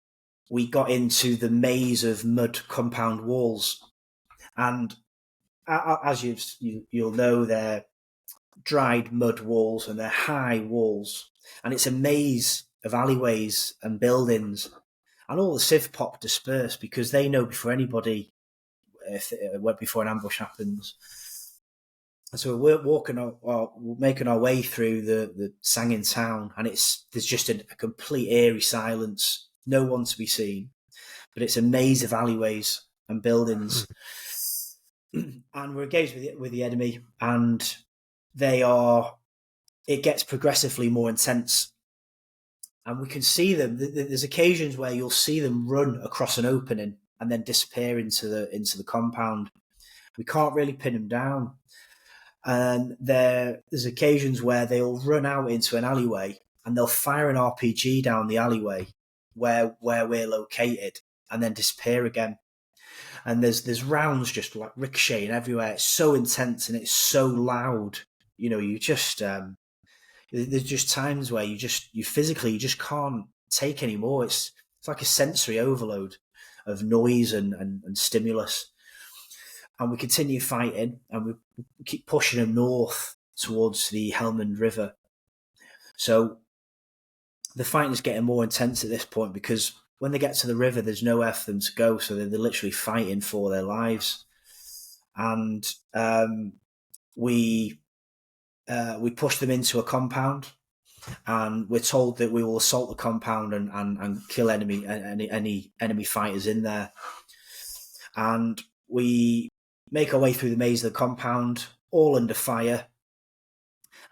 B: we got into the maze of mud compound walls. And as you'll know, they're dried mud walls and they're high walls, and it's a maze of alleyways and buildings, and all the civ pop disperse because they know before anybody, before an ambush happens. And so we're making our way through the Sangin town, and there's just a complete eerie silence, no one to be seen, but it's a maze of alleyways and buildings. And we're engaged with the enemy, and it gets progressively more intense, and we can see them. There's occasions where you'll see them run across an opening and then disappear into the compound. We can't really pin them down. And there's occasions where they'll run out into an alleyway and they'll fire an RPG down the alleyway where we're located and then disappear again. And there's rounds just like ricocheting everywhere. It's so intense and it's so loud. You just there's just times where you physically just can't take any more. It's like a sensory overload of noise and stimulus. And we continue fighting, and we keep pushing them north towards the Helmand River. So the fighting is getting more intense at this point because when they get to the river, there's nowhere for them to go. So they're literally fighting for their lives. And we push them into a compound, and we're told that we will assault the compound and kill any enemy fighters in there. And we make our way through the maze of the compound, all under fire.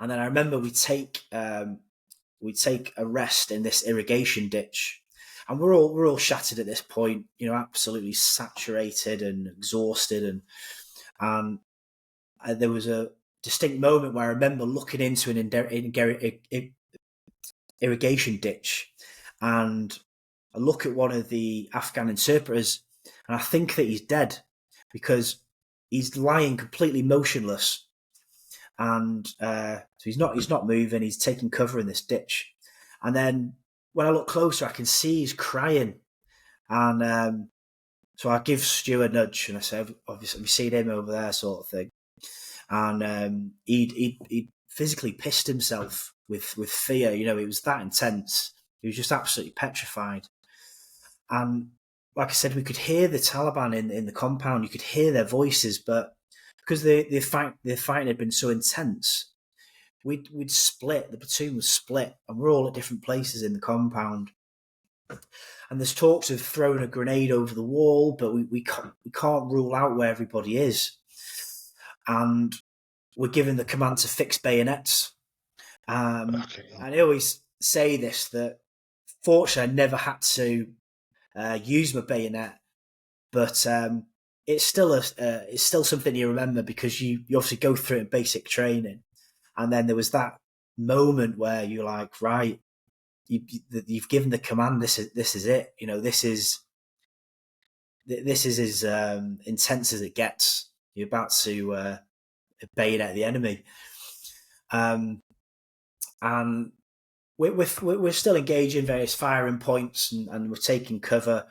B: And then I remember we take a rest in this irrigation ditch, and we're all shattered at this point, absolutely saturated and exhausted, and there was a distinct moment where I remember looking into an irrigation ditch, and I look at one of the Afghan interpreters, and I think that he's dead because he's lying completely motionless, and so he's not moving. He's taking cover in this ditch, and then when I look closer, I can see he's crying, and so I give Stu a nudge, and I say, "Obviously, we've seen him over there," sort of thing, and he physically pissed himself with fear. You know, it was that intense. He was just absolutely petrified. And like I said, we could hear the Taliban in the compound. You could hear their voices, but because the fighting had been so intense, we'd split. The platoon was split, and we're all at different places in the compound. And there's talks of throwing a grenade over the wall, but we can't rule out where everybody is. And we're given the command to fix bayonets. And I always say this, that fortunately I never had to use my bayonet, but it's still something you remember because you obviously go through it in basic training, and then there was that moment where you're like, right, you've given the command. This is it. You know, this is as intense as it gets. You're about to bayonet the enemy, and we're still engaging various firing points, and we're taking cover.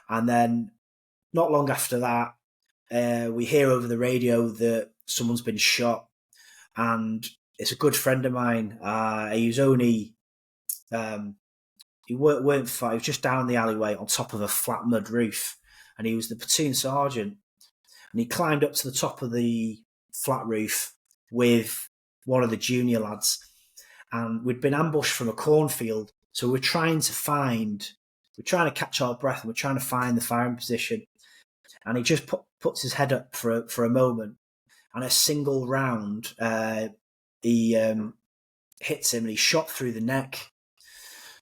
B: And then not long after that, we hear over the radio that someone's been shot, and it's a good friend of mine. He was only he weren't far. He was just down the alleyway on top of a flat mud roof, and he was the platoon sergeant. And he climbed up to the top of the flat roof with one of the junior lads, and we'd been ambushed from a cornfield. So we're trying to catch our breath, and we're trying to find the firing position. And he just puts his head up for a moment, and a single round he hits him, and he's shot through the neck.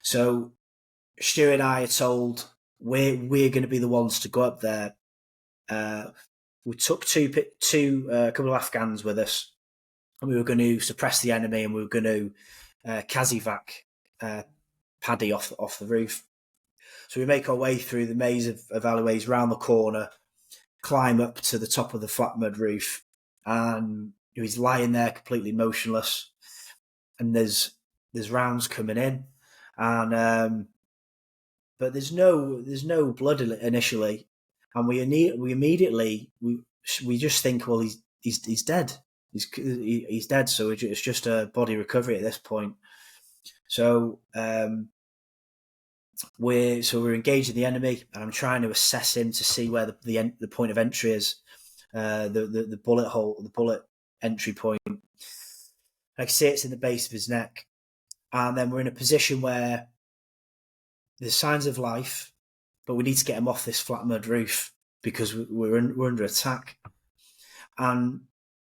B: So Stu and I are told we're going to be the ones to go up there. We took a couple of Afghans with us, and we were going to suppress the enemy, and we were going to Kazivac Paddy off the roof. So we make our way through the maze of alleyways round the corner, climb up to the top of the flat mud roof, and he's lying there completely motionless. And there's rounds coming in, and but there's no blood initially, and we immediately just think, well, he's dead. He's dead. So it's just a body recovery at this point. So we're engaging the enemy, and I'm trying to assess him to see where the point of entry is, the bullet hole, the bullet entry point. I can see it's in the base of his neck, and then we're in a position where there's signs of life, but we need to get him off this flat mud roof because we're under attack, and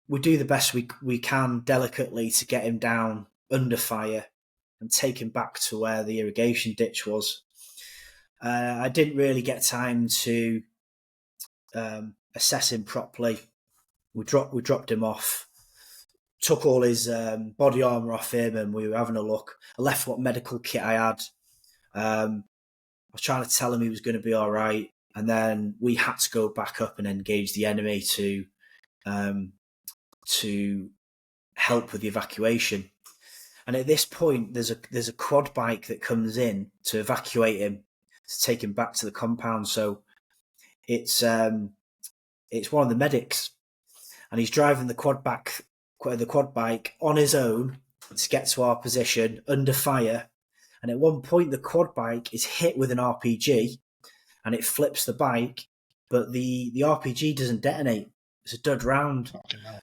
B: we do the best we can delicately to get him down under fire and take him back to where the irrigation ditch was. I didn't really get time to assess him properly. We dropped him off, took all his body armour off him, and we were having a look. I left what medical kit I had. I was trying to tell him he was going to be all right, and then we had to go back up and engage the enemy to help with the evacuation. And at this point, there's a quad bike that comes in to evacuate him, to take him back to the compound. So it's one of the medics, and he's driving the quad bike on his own to get to our position under fire. And at one point, the quad bike is hit with an RPG, and it flips the bike, but the RPG doesn't detonate. It's a dud round.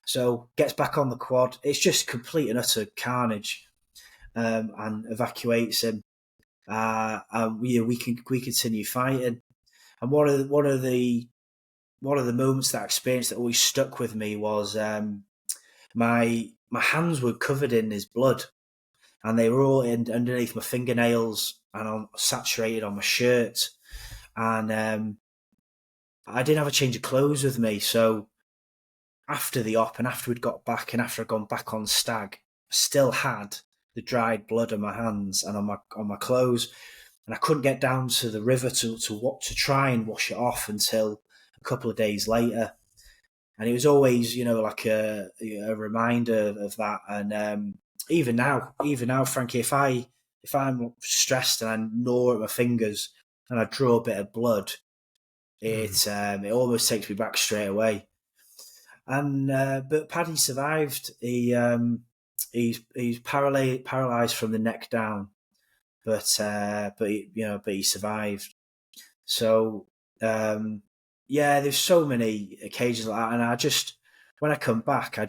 B: So gets back on the quad. It's just complete and utter carnage, and evacuates him. And we continue fighting. And one of the moments that I experienced that always stuck with me was my hands were covered in his blood, and they were all underneath my fingernails and saturated on my shirt. And I didn't have a change of clothes with me, so after the op and after we'd got back and after I'd gone back on stag, I still had the dried blood on my hands and on my clothes. and I couldn't get down to the river to try and wash it off until a couple of days later. And it was always, like a reminder of that. And even now, Frankie, if I'm stressed and I gnaw at my fingers and I draw a bit of blood, it almost takes me back straight away. And but Paddy survived. He's paralyzed from the neck down, but he survived. So there's so many occasions like that, and I just, when I come back, I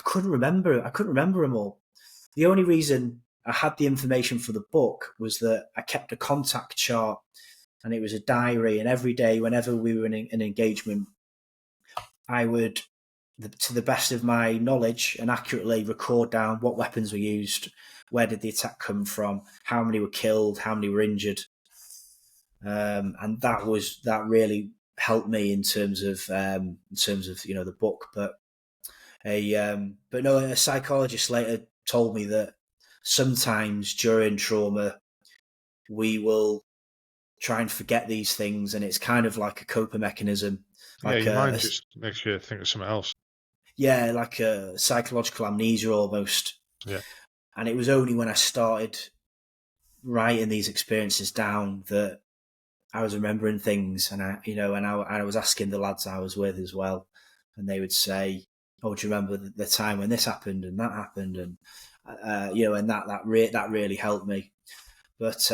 B: couldn't remember them all. The only reason I had the information for the book was that I kept a contact chart, and it was a diary, and every day, whenever we were in an engagement, I would, to the best of my knowledge and accurately, record down what weapons were used, where did the attack come from, how many were killed, how many were injured. And that really helped me in terms of the book. But a psychologist later told me that sometimes during trauma we will try and forget these things, and it's kind of like a coping mechanism. Like
A: your mind just makes you think of something else.
B: Yeah, like a psychological amnesia almost.
A: Yeah.
B: And it was only when I started writing these experiences down that I was remembering things, and I was asking the lads I was with as well, and they would say, "Oh, do you remember the time when this happened and that happened?" And and that really helped me. But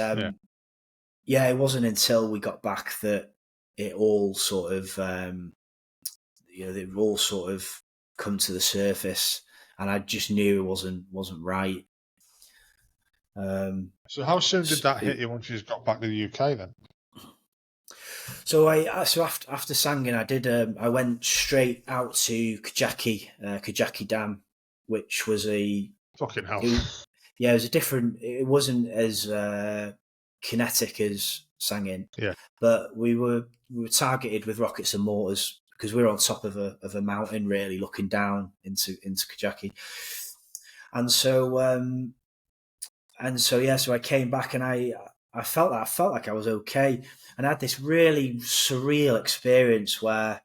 B: it wasn't until we got back that it all sort of they've all sort of come to the surface, and I just knew it wasn't right.
A: So how soon did that hit you once you got back to the UK then?
B: So after Sangin, I went straight out to Kajaki Dam, which was a
A: fucking hell.
B: It was a different. It wasn't as kinetic as Sangin.
A: Yeah.
B: But we were targeted with rockets and mortars because we were on top of a mountain, really looking down into Kajaki. And so I came back, and I felt like I was okay, and I had this really surreal experience where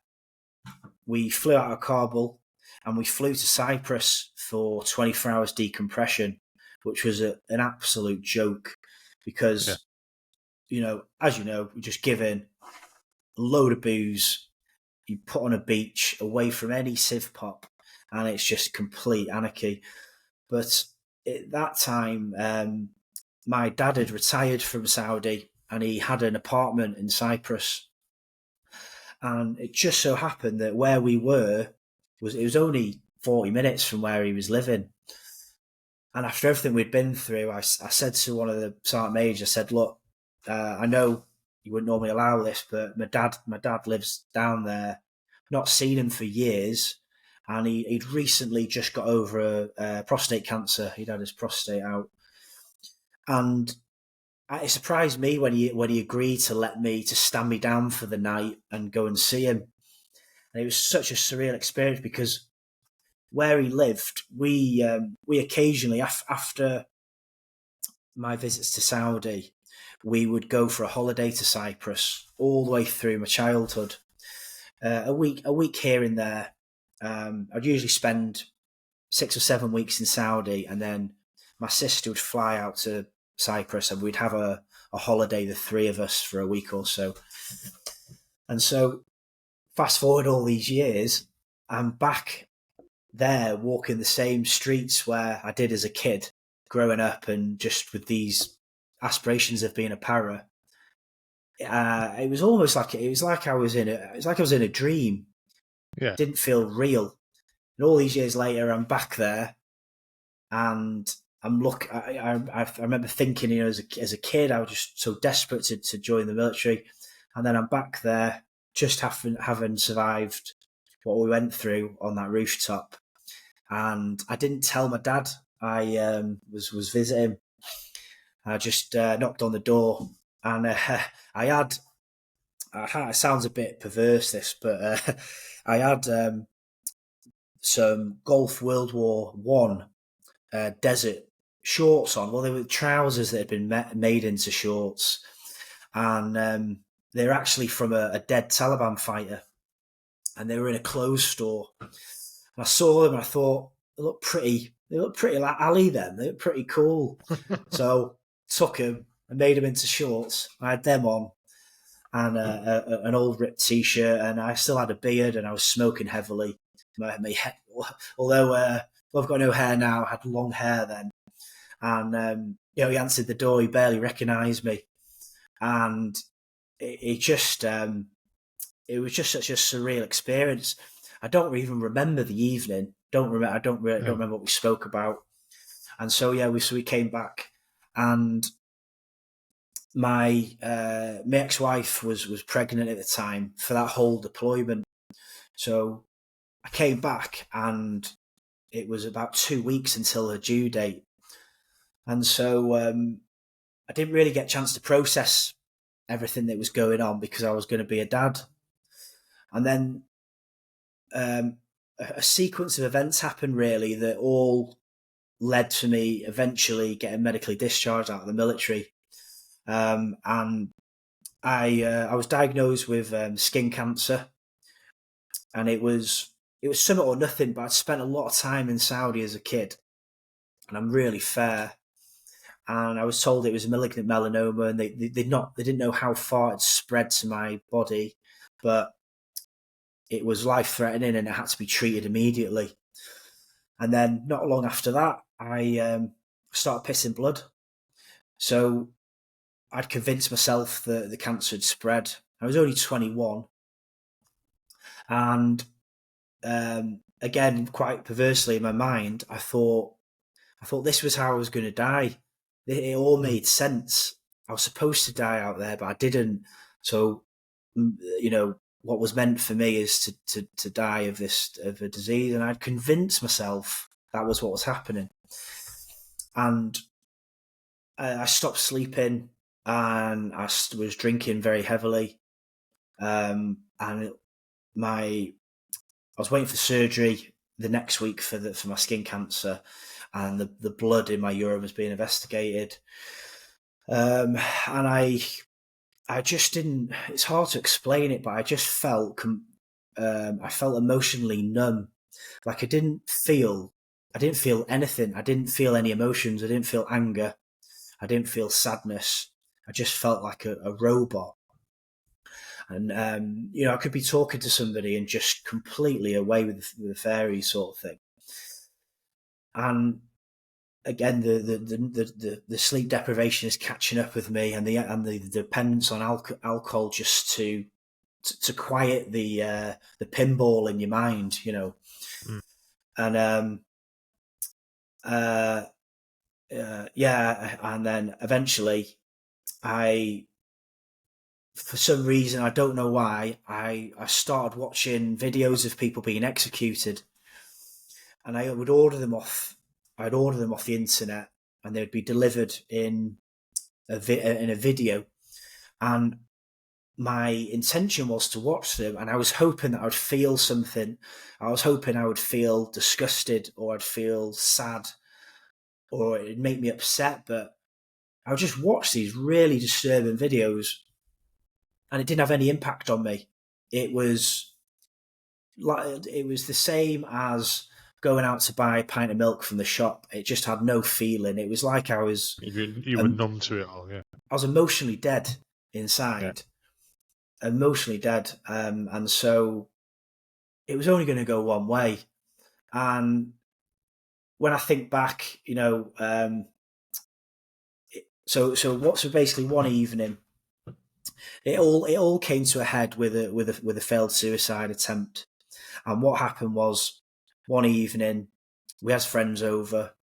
B: we flew out of Kabul and we flew to Cyprus for 24 hours decompression, which was an absolute joke because, as you know, we're just given a load of booze, you put on a beach away from any civ pop, and it's just complete anarchy. But at that time, my dad had retired from Saudi and he had an apartment in Cyprus. And it just so happened that where we were was only 40 minutes from where he was living. And after everything we'd been through, I said to one of the sergeant majors, I said, "Look, I know you wouldn't normally allow this, but my dad lives down there. Not seen him for years. And he'd recently just got over a prostate cancer. He'd had his prostate out. And it surprised me when he agreed to stand me down for the night and go and see him. And it was such a surreal experience because where he lived, we occasionally, after my visits to Saudi, we would go for a holiday to Cyprus all the way through my childhood. A week here and there. I'd usually spend 6 or 7 weeks in Saudi, and then my sister would fly out to Cyprus, and we'd have a holiday, the three of us, for a week or so. And so, fast forward all these years, I'm back there walking the same streets where I did as a kid, growing up, and just with these aspirations of being a para. It was almost like I was in a dream.
A: Yeah,
B: it didn't feel real. And all these years later, I'm back there, and I remember thinking, as a kid, I was just so desperate to join the military, and then I'm back there, just having survived what we went through on that rooftop, and I didn't tell my dad I was visiting. I just knocked on the door, and I had. It sounds a bit perverse, this, but I had some Gulf World War One desert shorts on. Well, they were trousers that had been made into shorts, and they're actually from a dead Taliban fighter, and they were in a clothes store. And I saw them, and I thought they look pretty. They look pretty like Ali. Then they look pretty cool. So took them and made them into shorts. I had them on, and an old ripped t-shirt, and I still had a beard, and I was smoking heavily. My hair, although I've got no hair now, I had long hair then. And he answered the door. He barely recognised me, and it was just such a surreal experience. I don't even remember the evening. I don't remember what we spoke about. And so we came back, and my ex-wife was pregnant at the time for that whole deployment. So I came back, and it was about 2 weeks until her due date. And so I didn't really get a chance to process everything that was going on because I was going to be a dad. And then a sequence of events happened, really, that all led to me eventually getting medically discharged out of the military. And I was diagnosed with skin cancer, and it was something or nothing. But I'd spent a lot of time in Saudi as a kid, and I'm really fair. And I was told it was a malignant melanoma, and they didn't know how far it spread to my body, but it was life-threatening, and it had to be treated immediately. And then not long after that, I started pissing blood. So I'd convinced myself that the cancer had spread. I was only 21. And again, quite perversely in my mind, I thought this was how I was going to die. It all made sense. I was supposed to die out there, but I didn't. So, what was meant for me is to die of a disease, and I'd convinced myself that was what was happening. And I stopped sleeping, and I was drinking very heavily. And I was waiting for surgery the next week for my skin cancer, and the blood in my urine was being investigated. And I just didn't. It's hard to explain it, but I just felt I felt emotionally numb. Like I didn't feel anything. I didn't feel any emotions. I didn't feel anger. I didn't feel sadness. I just felt like a robot. And I could be talking to somebody and just completely away with the fairies sort of thing. And again, the sleep deprivation is catching up with me, and the dependence on alcohol just to quiet the pinball in your mind, And and then eventually, for some reason, I don't know why, I started watching videos of people being executed, and I would order them off. I'd order them off the internet, and they would be delivered in a video. And my intention was to watch them, and I was hoping that I would feel something. I was hoping I would feel disgusted, or I'd feel sad, or it'd make me upset. But I would just watch these really disturbing videos, and it didn't have any impact on me. It was the same as going out to buy a pint of milk from the shop. It just had no feeling. It was like I was...
A: You were numb to it all, yeah.
B: I was emotionally dead inside. Yeah. Emotionally dead. And so it was only going to go one way. And when I think back, so basically one evening, it all came to a head with a failed suicide attempt. And what happened was, one evening, we had friends over,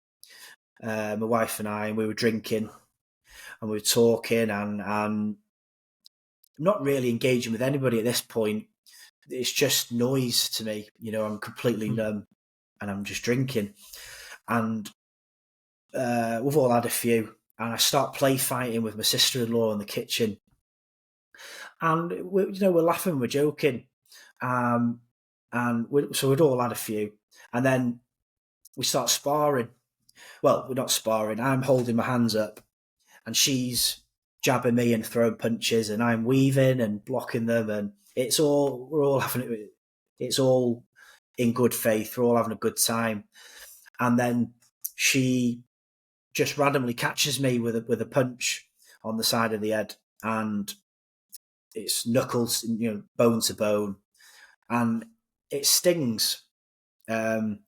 B: my wife and I, and we were drinking, and we were talking, and I'm not really engaging with anybody at this point. It's just noise to me. I'm completely numb, and I'm just drinking. And we've all had a few, and I start play fighting with my sister-in-law in the kitchen. And we're laughing, we're joking. So we'd all had a few. And then we start sparring, well, we're not sparring. I'm holding my hands up, and she's jabbing me and throwing punches, and I'm weaving and blocking them, and it's all in good faith. We're all having a good time, and then she just randomly catches me with a punch on the side of the head, and it's knuckles, bone to bone, and it stings. And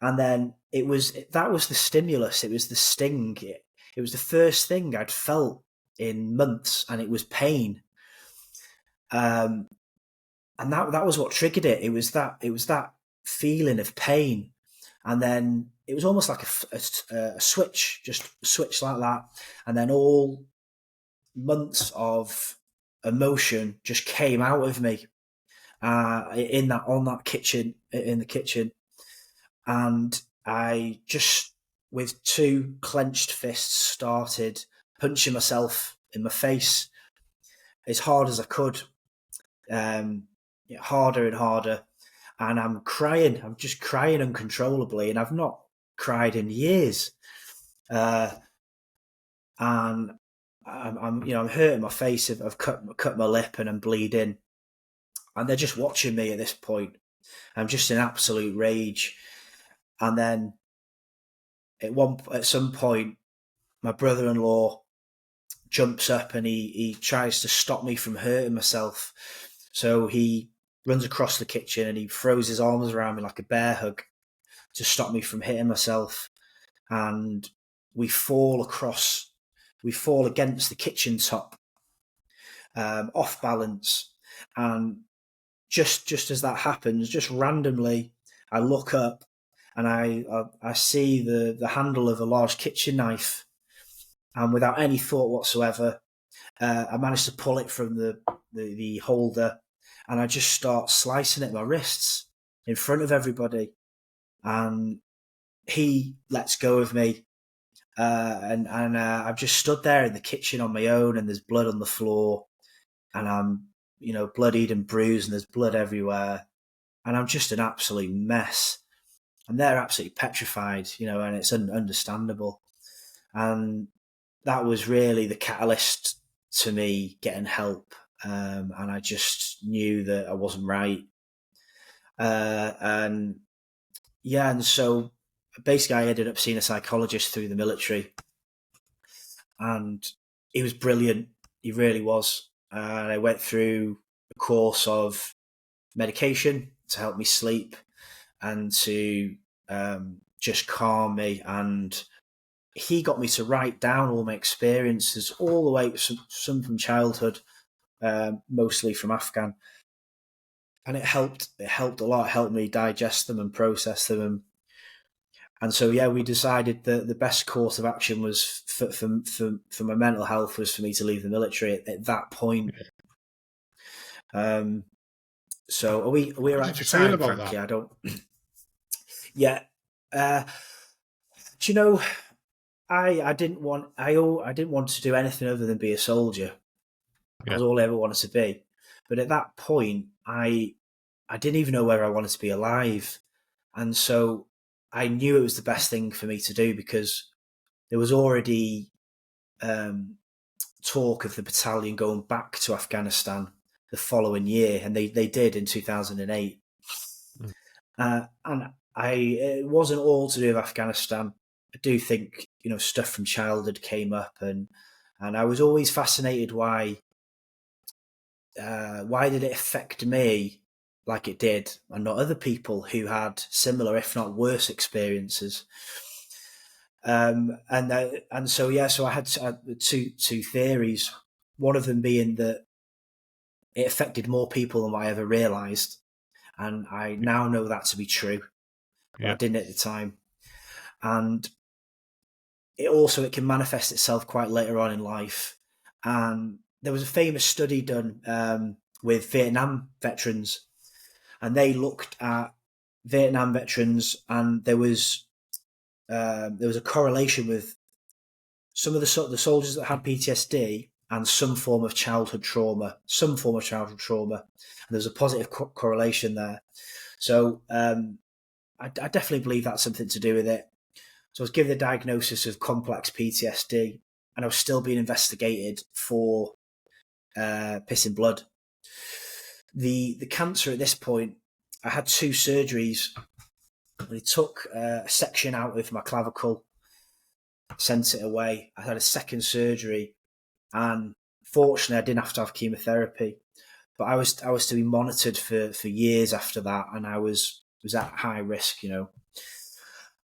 B: then that was the stimulus. It was the sting. It was the first thing I'd felt in months, and it was pain. And that was what triggered it. It was that feeling of pain, and then it was almost like a switch, just a switch like that, and then all months of emotion just came out of me in the kitchen, and I just, with two clenched fists, started punching myself in my face as hard as I could, harder and harder, and I'm crying. I'm just crying uncontrollably, and I've not cried in years, and I'm hurting my face. I've cut my lip and I'm bleeding, and they're just watching me at this point. I'm just in absolute rage, and then at some point, my brother-in-law jumps up and he tries to stop me from hurting myself. So he runs across the kitchen and he throws his arms around me like a bear hug to stop me from hitting myself. And we fall against the kitchen top, off balance. And just as that happens, just randomly, I look up and I see the handle of a large kitchen knife. And without any thought whatsoever, I managed to pull it from the holder, and I just start slicing at my wrists in front of everybody. And he lets go of me, and I've just stood there in the kitchen on my own, and there's blood on the floor, and I'm bloodied and bruised, and there's blood everywhere, and I'm just an absolute mess. And they're absolutely petrified, and it's understandable. And that was really the catalyst to me getting help. And I just knew that I wasn't right. And so basically I ended up seeing a psychologist through the military, and he was brilliant. He really was. And I went through a course of medication to help me sleep and to just calm me. And he got me to write down all my experiences, all the way, some from childhood, mostly from Afghan. And it helped a lot. It helped me digest them and process them. And so, we decided that the best course of action was for my mental health was for me to leave the military at that point. So are we right for time, Frankie?
A: That?
B: I don't. Yeah. Do you know? I didn't want to do anything other than be a soldier. That was all I ever wanted to be. But at that point, I didn't even know whether I wanted to be alive. And so I knew it was the best thing for me to do, because there was already talk of the battalion going back to Afghanistan the following year, and they did in 2008. And it wasn't all to do with Afghanistan. I do think, stuff from childhood came up, and I was always fascinated why did it affect me like it did, and not other people who had similar, if not worse, experiences. So I had two theories. One of them being that it affected more people than I ever realised, and I now know that to be true. But I didn't at the time. And it can manifest itself quite later on in life. And there was a famous study done with Vietnam veterans, and they looked at Vietnam veterans, and there was a correlation with some of the soldiers that had PTSD and some form of childhood trauma. And there's a positive correlation there. So I definitely believe that's something to do with it. So I was given the diagnosis of complex PTSD, and I was still being investigated for pissing blood. The cancer at this point, I had 2 surgeries. They took a section out of my clavicle, sent it away. I had a second surgery, and fortunately I didn't have to have chemotherapy. But I was to be monitored for years after that, and I was at high risk,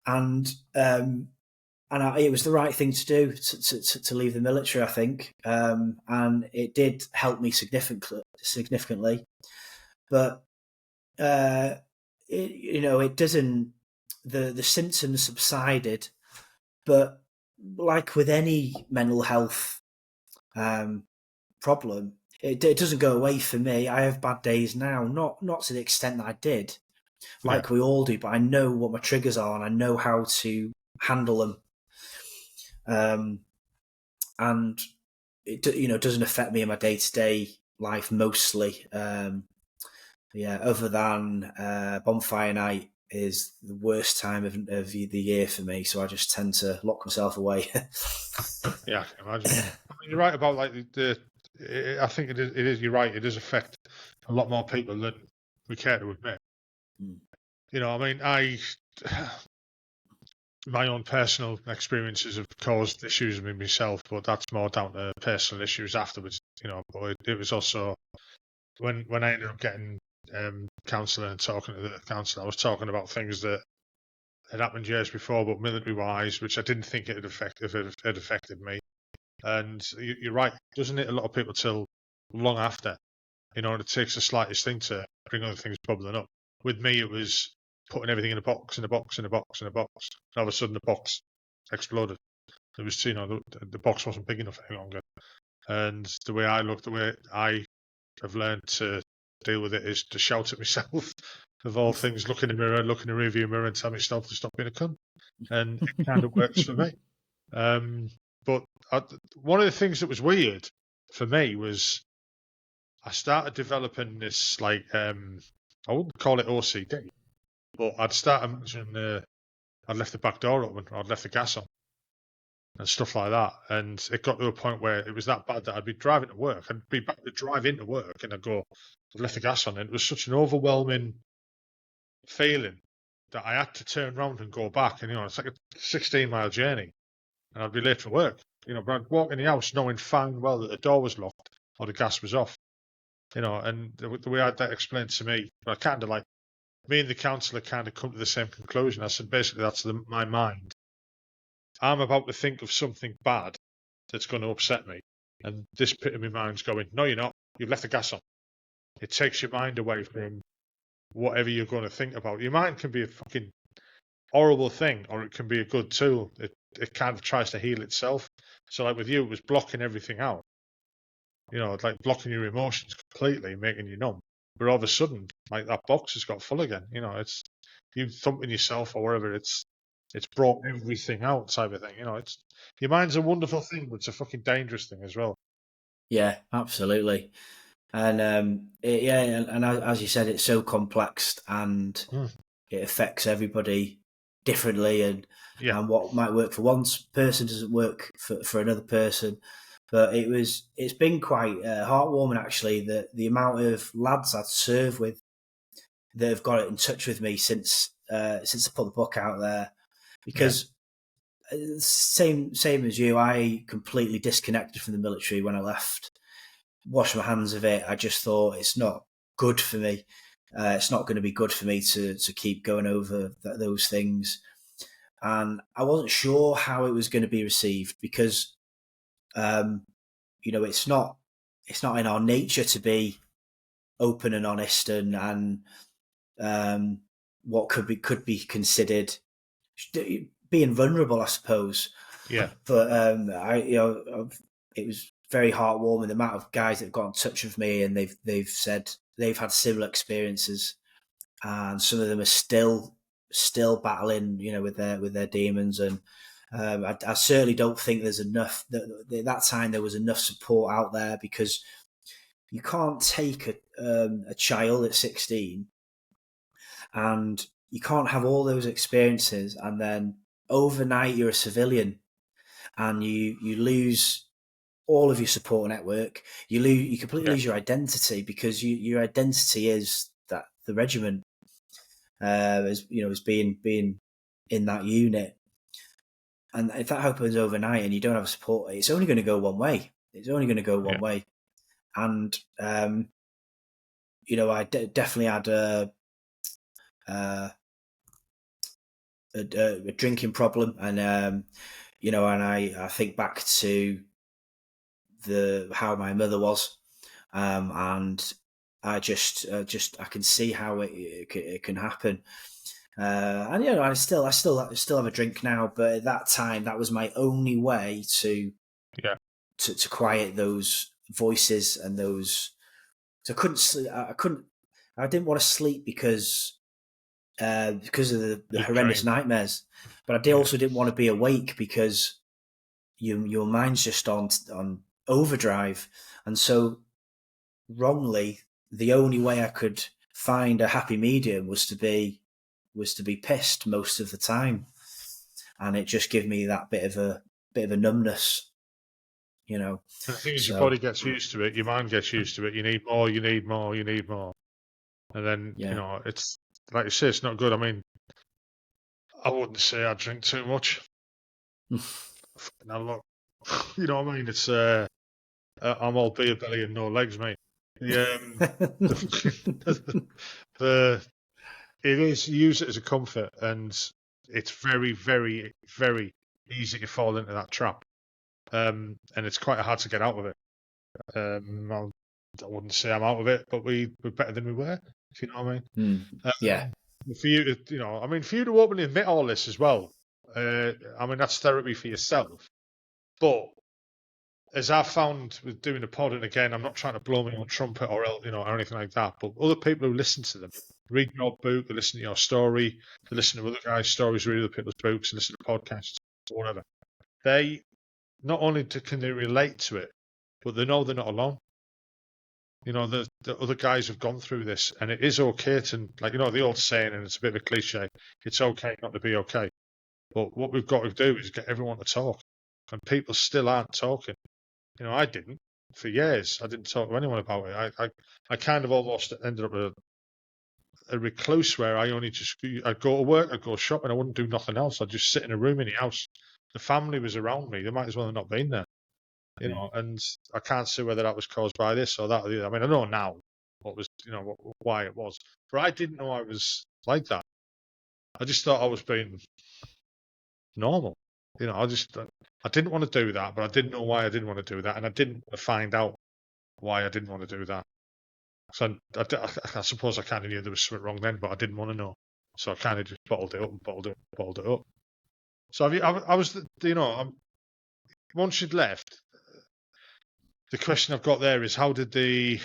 B: And it was the right thing to do to leave the military, I think, and it did help me significantly. But it doesn't. The symptoms subsided, but like with any mental health problem, it doesn't go away for me. I have bad days now, not to the extent that I did, like we all do, but I know what my triggers are and I know how to handle them. And it doesn't affect me in my day-to-day life mostly. Other than bonfire night is the worst time of the year for me, so I just tend to lock myself away.
A: Yeah, I can imagine. I mean, you're right about like I think it is. You're right. It does affect a lot more people than we care to admit. I mean, my own personal experiences have caused issues with myself, but that's more down to personal issues afterwards. But it was also when I ended up getting counselling and talking to the counsellor, I was talking about things that had happened years before, but military-wise, which I didn't think it had affected me. And you're right, doesn't it? A lot of people till long after, it takes the slightest thing to bring other things bubbling up. With me, it was putting everything in a box, in a box, in a box, in a box. And all of a sudden, the box exploded. It was, the box wasn't big enough any longer. And the way I have learned to deal with it is to shout at myself. Of all things, look in the mirror, look in the rearview mirror, and tell myself to stop being a cunt. And it kind of works for me. But one of the things that was weird for me was I started developing this, like, I wouldn't call it OCD, but I'd start imagining I'd left the back door open, or I'd left the gas on, and stuff like that. And it got to a point where it was that bad that I'd be driving to work, I'd be back to drive into work, and I'd go, I've left the gas on. And it was such an overwhelming feeling that I had to turn around and go back. And, it's like a 16-mile journey, and I'd be late for work. But I'd walk in the house knowing fine well that the door was locked or the gas was off. And the way I had that explained to me, I kind of like, me and the counsellor kind of come to the same conclusion. I said, basically, that's my mind. I'm about to think of something bad that's going to upset me. And this bit of my mind's going, no, you're not. You've left the gas on. It takes your mind away from whatever you're going to think about. Your mind can be a fucking horrible thing, or it can be a good tool. It kind of tries to heal itself. So like with you, it was blocking everything out. Like blocking your emotions completely, making you numb. But all of a sudden, like that box has got full again. It's you thumping yourself or whatever. It's brought everything out, type of thing. It's your mind's a wonderful thing, but it's a fucking dangerous thing as well.
B: Yeah, absolutely. And and as you said, it's so complex, and it affects everybody differently, and what might work for one person doesn't work for another person. But it's been quite heartwarming, actually, that the amount of lads I've served with that have got in touch with me since I put the book out there, because same as you, I completely disconnected from the military when I left. Washed my hands of it. I just thought it's not good for me. It's not going to be good for me to keep going over those things. And I wasn't sure how it was going to be received, because, it's not in our nature to be open and honest and what could be considered being vulnerable, I suppose.
A: Yeah.
B: But it was very heartwarming, the amount of guys that have got in touch with me, and they've said they've had similar experiences, and some of them are still battling, with their demons. And I certainly don't think there's enough. At that time, there was enough support out there, because you can't take a child at 16, and you can't have all those experiences and then overnight you're a civilian and you lose all of your support network. You completely lose your identity, because your identity is that the regiment, as being in that unit. And if that happens overnight and you don't have support, it's only going to go one way. It's only going to go one way. And I definitely had a drinking problem, and and I think back to how my mother was, and I just I can see how it can happen. And I still have a drink now, but at that time that was my only way to quiet those voices and those. So I couldn't sleep. I didn't want to sleep because of the horrendous nightmares, but I also didn't want to be awake because your mind's just on overdrive. And so wrongly, the only way I could find a happy medium was to be pissed most of the time, and it just gave me that bit of a numbness,
A: And the thing is, your body gets used to it, your mind gets used to it. You need more, you need more, you need more, and then it's like you say, it's not good. I mean, I wouldn't say I drink too much. Now look, you know what I mean? It's I'm all beer belly and no legs, mate. It is, use it as a comfort, and it's very, very, very easy to fall into that trap. And it's quite hard to get out of it. I wouldn't say I'm out of it, but we're better than we were, if you know what I mean.
B: Yeah.
A: For you to, for you to openly admit all this as well, that's therapy for yourself. But as I've found with doing the pod, and again, I'm not trying to blow my own trumpet or anything like that, but other people who listen to them, read your book, they listen to your story, they listen to other guys' stories, read other people's books, and listen to podcasts, or whatever. They not only can they relate to it, but they know they're not alone. The other guys have gone through this, and it is okay to, the old saying, and it's a bit of a cliche, it's okay not to be okay. But what we've got to do is get everyone to talk, and people still aren't talking. I didn't for years. I didn't talk to anyone about it. I kind of almost ended up a recluse where I'd go to work, I'd go shopping, I wouldn't do nothing else. I'd just sit in a room in the house. The family was around me. They might as well have not been there. And I can't see whether that was caused by this or that. I mean, I know now why it was, but I didn't know I was like that. I just thought I was being normal. I didn't want to do that, but I didn't know why I didn't want to do that, and I didn't want to find out why I didn't want to do that. So I suppose I kind of knew there was something wrong then, but I didn't want to know. So I kind of just bottled it up. So I was, once you'd left, the question I've got there is, how did the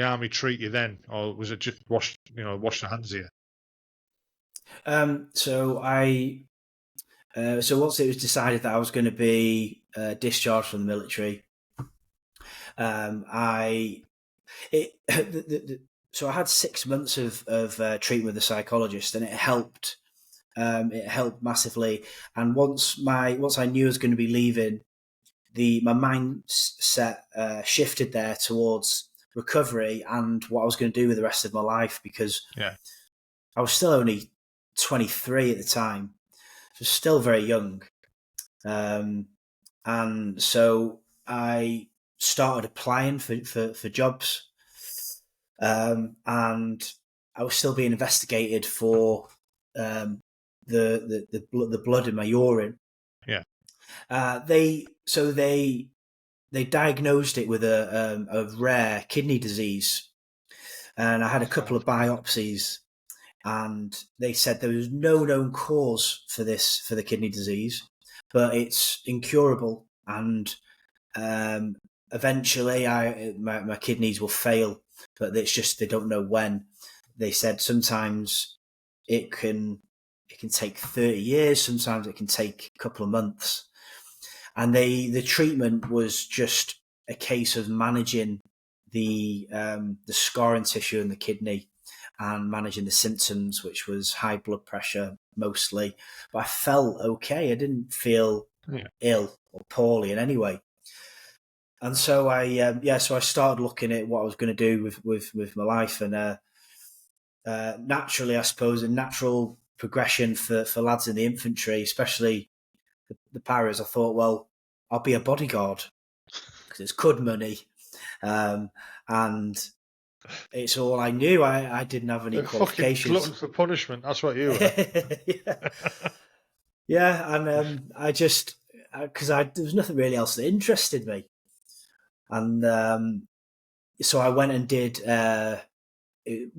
A: army treat you then, or was it just wash the hands of you?
B: So once it was decided that I was going to be discharged from the military, so I had 6 months of treatment with a psychologist, and it helped. It helped massively. And once I knew I was going to be leaving, my mindset shifted there towards recovery and what I was going to do with the rest of my life, because I was still only 23 at the time, so still very young. And so I started applying for jobs, and I was still being investigated for the blood in my urine. They diagnosed it with a rare kidney disease, and I had a couple of biopsies, and they said there was no known cause for the kidney disease, but it's incurable, and eventually my kidneys will fail, but it's just they don't know when. They said sometimes it can take 30 years, sometimes it can take a couple of months. And the treatment was just a case of managing the scarring tissue in the kidney and managing the symptoms, which was high blood pressure, mostly, but I felt okay. I didn't feel ill or poorly in any way. And so so I started looking at what I was going to do with my life, and naturally, I suppose, a natural progression for lads in the infantry, especially the paras. I thought, well, I'll be a bodyguard because it's good money, and it's all I knew. I didn't have any qualifications.
A: Fucking glutton for punishment. That's what you were.
B: Yeah, and I just because there was nothing really else that interested me, and so I went and did it's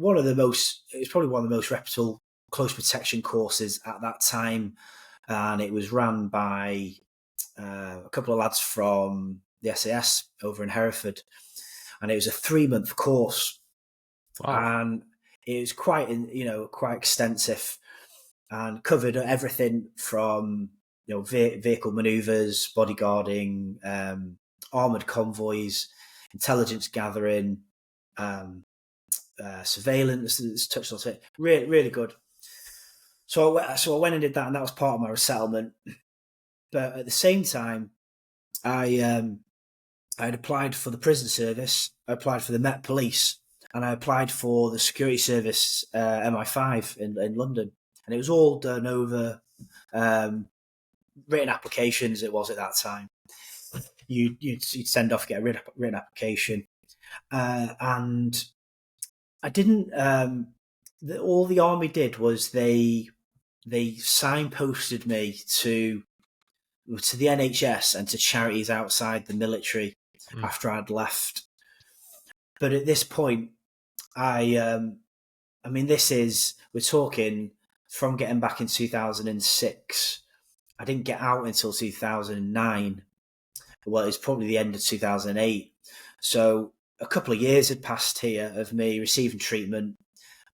B: probably one of the most reputable close protection courses at that time, and it was run by a couple of lads from the SAS over in Hereford, and it was a 3-month course. Wow. And it was quite extensive and covered everything from vehicle maneuvers, bodyguarding, armored convoys, intelligence gathering, surveillance. It's touched on it. Really, really good. So I went and did that, and that was part of my resettlement. But at the same time, I had applied for the prison service. I applied for the Met Police, and I applied for the security service MI5 in London, and it was all done over written applications. It was at that time. You'd send off, get a written application, and I didn't. All the army did was they signposted me to the NHS and to charities outside the military after I'd left. But at this point, we're talking from getting back in 2006. I didn't get out until 2009. Well, it's probably the end of 2008. So a couple of years had passed here of me receiving treatment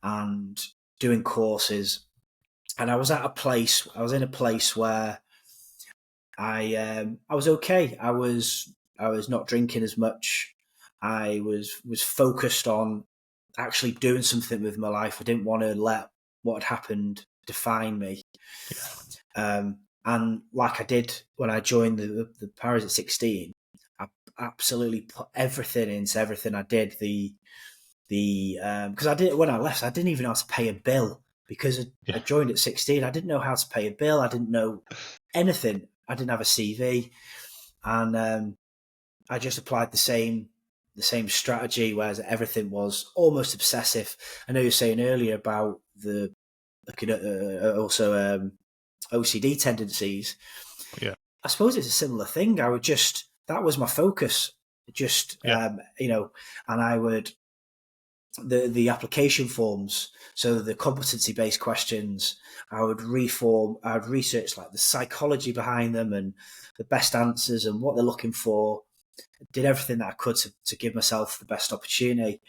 B: and doing courses. And I was in a place where I was okay. I was not drinking as much. I was focused on actually doing something with my life. I didn't want to let what had happened define me. And like I did when I joined the Paras at 16, I absolutely put everything into everything I did. Because when I left, I didn't even know how to pay a bill because I joined at 16. I didn't know how to pay a bill. I didn't know anything. I didn't have a CV, and I just applied the same strategy, whereas everything was almost obsessive. I know you were saying earlier about the looking at also OCD tendencies. Yeah, I suppose it's a similar thing. That was my focus, and I would the application forms. So the competency-based questions, I would research like the psychology behind them and the best answers and what they're looking for. Did everything that I could to give myself the best opportunity.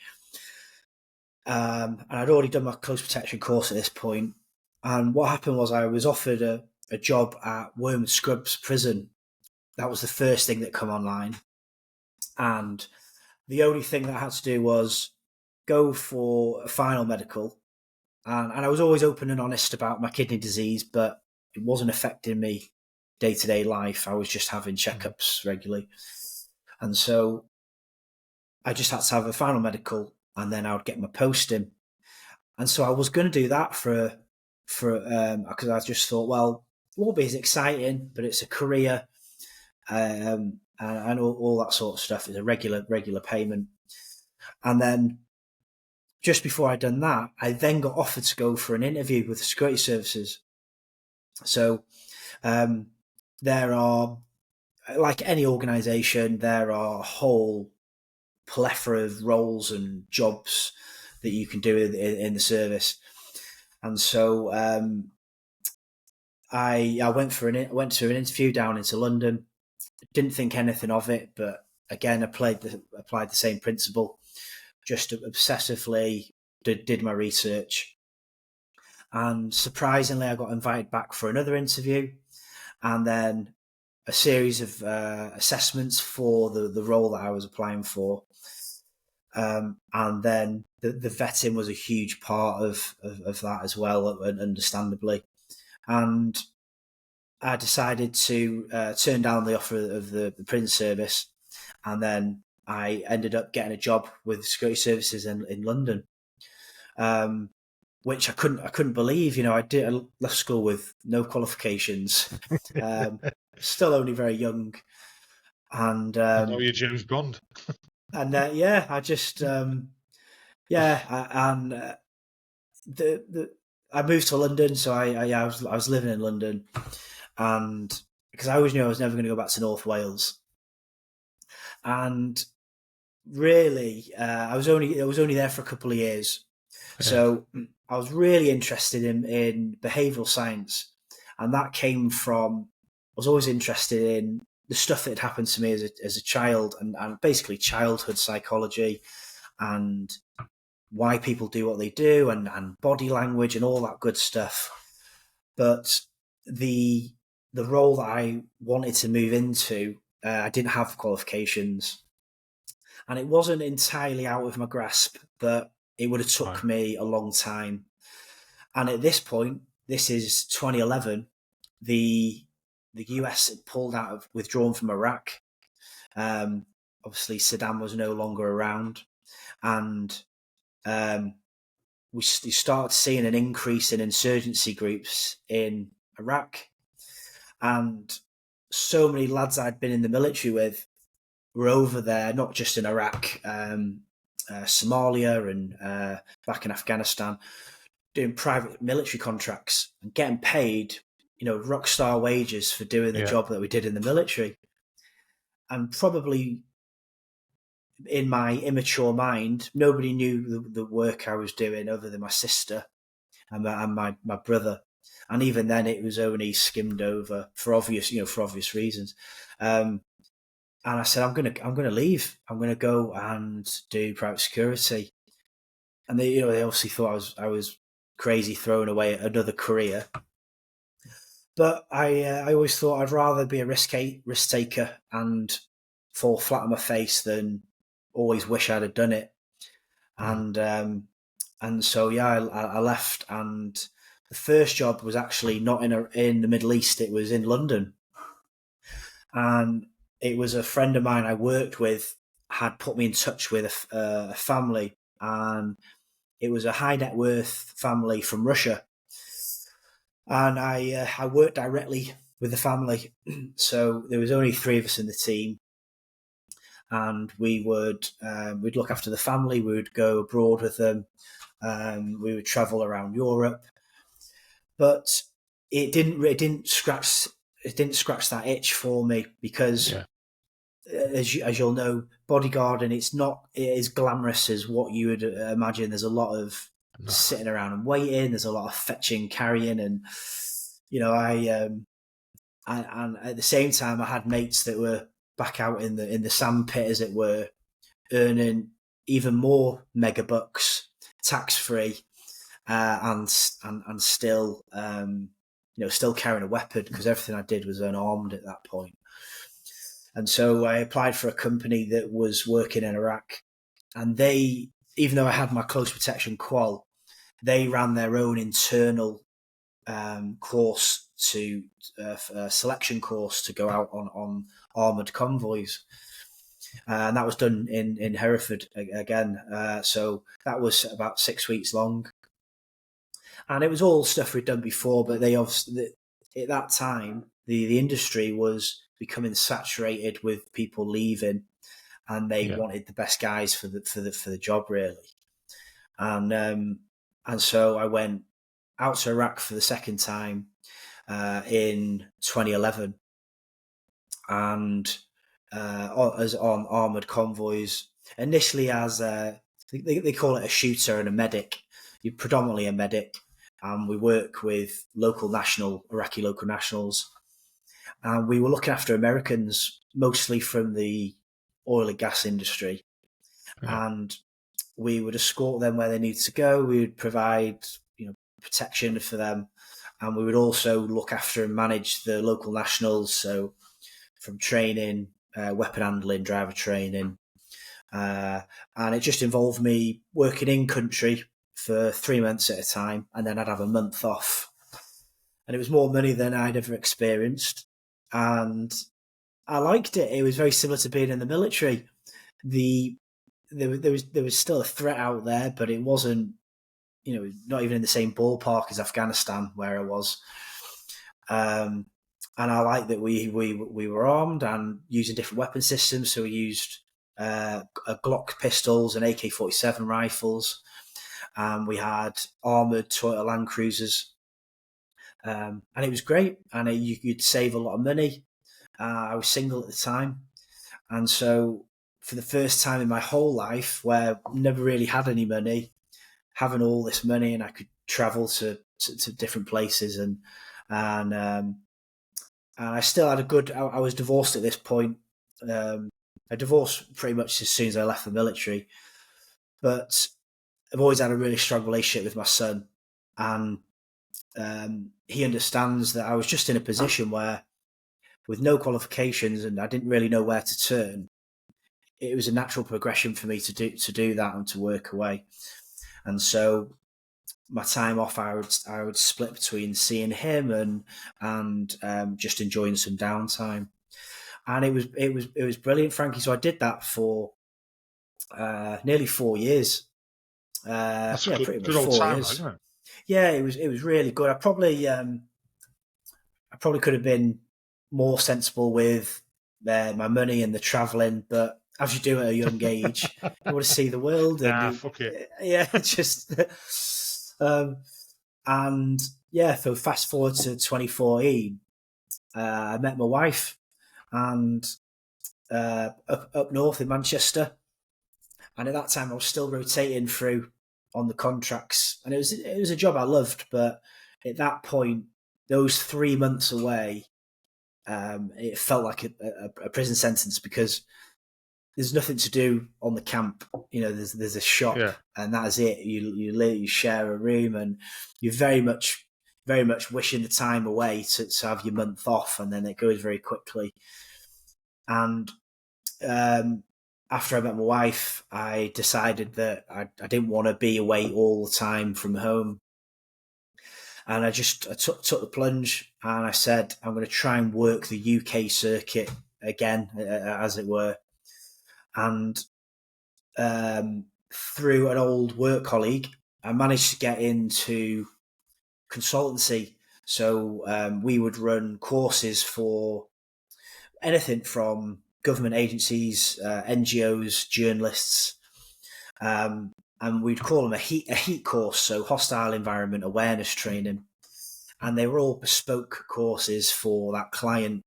B: And I'd already done my close protection course at this point. And what happened was I was offered a job at Wormwood Scrubs prison. That was the first thing that come online. And the only thing that I had to do was go for a final medical. And I was always open and honest about my kidney disease, but it wasn't affecting me day-to-day life. I was just having checkups regularly. And so I just had to have a final medical, and then I would get my posting. And so I was going to do that because I just thought, well, it won't be as exciting, but it's a career, and all that sort of stuff. Is a regular payment. And then just before I'd done that, I then got offered to go for an interview with the security services. So there are, like any organisation, there are a whole plethora of roles and jobs that you can do in the service. And so I went to an interview down into London. Didn't think anything of it, but again, applied the same principle. Just obsessively did my research, and surprisingly, I got invited back for another interview, and then a series of assessments for the role that I was applying for, and then the vetting was a huge part of that as well, understandably. and I decided to turn down the offer of the prison service, and then I ended up getting a job with security services in London, which I couldn't believe. I left school with no qualifications, still only very young, and
A: I know you're James Bond.
B: and I just I moved to London, so I was living in London, and because I always knew I was never going to go back to North Wales, and really I was only there for a couple of years, so I was really interested in behavioural science, and that came from I was always interested in the stuff that had happened to me as a child, and basically childhood psychology, and why people do what they do, and body language and all that good stuff. But the role that I wanted to move into, I didn't have qualifications, and it wasn't entirely out of my grasp, but it would have took me a long time. And at this point, this is 2011, the US had withdrawn from Iraq. Obviously, Saddam was no longer around, and we started seeing an increase in insurgency groups in Iraq, and so many lads I'd been in the military with were over there, not just in Iraq, Somalia, and back in Afghanistan, doing private military contracts and getting paid, rock star wages for doing the job that we did in the military. And probably in my immature mind, nobody knew the work I was doing other than my sister and my brother. And even then, it was only skimmed over for obvious reasons. And I said, I'm gonna leave. I'm gonna go and do private security. And they obviously thought I was crazy, throwing away another career. But I always thought I'd rather be a risk taker and fall flat on my face than always wish I'd have done it. And so I left, and the first job was actually not in the Middle East. It was in London, and it was a friend of mine I worked with had put me in touch with a family, and it was a high net worth family from Russia. And I worked directly with the family. So there was only 3 of us in the team, and we'd look after the family. We would go abroad with them. We would travel around Europe, but it didn't scratch that itch for me, because as you'll know, bodyguarding, it is glamorous as what you would imagine. There's a lot of sitting around and waiting. There's a lot of fetching, carrying, and and at the same time, I had mates that were back out in the sandpit, as it were, earning even more mega bucks tax free, and still still carrying a weapon, because everything I did was unarmed at that point. And so I applied for a company that was working in Iraq, and they, even though I had my close protection qual, they ran their own internal course selection course to go out on armoured convoys. And that was done in Hereford again. So that was about 6 weeks long. And it was all stuff we'd done before, but they obviously, at that time, the industry was becoming saturated with people leaving, and they wanted the best guys for the job, really. And so I went out to Iraq for the second time in 2011, and as on armoured convoys, initially as they call it a shooter and a medic. You're predominantly a medic, and we work with Iraqi local nationals, and we were looking after Americans, mostly from the oil and gas industry, and we would escort them where they needed to go. We would provide protection for them, and we would also look after and manage the local nationals, so from training, weapon handling, driver training, and it just involved me working in country for 3 months at a time, and then I'd have a month off. and it was more money than I'd ever experienced, and I liked it. It was very similar to being in the military. There was still a threat out there, but it wasn't, not even in the same ballpark as Afghanistan where I was. And I liked that we were armed and using different weapon systems. So we used Glock pistols and AK-47 rifles. We had armoured Toyota Land Cruisers. And it was great. And you'd save a lot of money. I was single at the time. And so for the first time in my whole life, where I never really had any money, having all this money, and I could travel to different places, and I still had a good. I was divorced at this point. I divorced pretty much as soon as I left the military, but I've always had a really strong relationship with my son, and he understands that I was just in a position where, with no qualifications, and I didn't really know where to turn. It was a natural progression for me to do that and to work away. And so my time off, I would split between seeing him and just enjoying some downtime. And it was brilliant, Frankie. So I did that for nearly 4 years.
A: That's a good old time, isn't it?
B: Yeah, it was really good. I probably could have been more sensible with my money and the travelling, but as you do at a young age, you want to see the world. And
A: fuck it.
B: Yeah, just and yeah. So fast forward to 2014, I met my wife, and up north in Manchester, and at that time I was still rotating through on the contracts, and it was a job I loved, but at that point, those 3 months away, it felt like a prison sentence, because there's nothing to do on the camp. There's a shop, and that is it. You share a room, and you're very much wishing the time away to have your month off, and then it goes very quickly. And after I met my wife, I decided that I didn't want to be away all the time from home. And I took the plunge, and I said, I'm going to try and work the UK circuit again, as it were. And through an old work colleague, I managed to get into consultancy. So we would run courses for anything from government agencies, NGOs, journalists, and we'd call them a heat course, so hostile environment awareness training. And they were all bespoke courses for that client.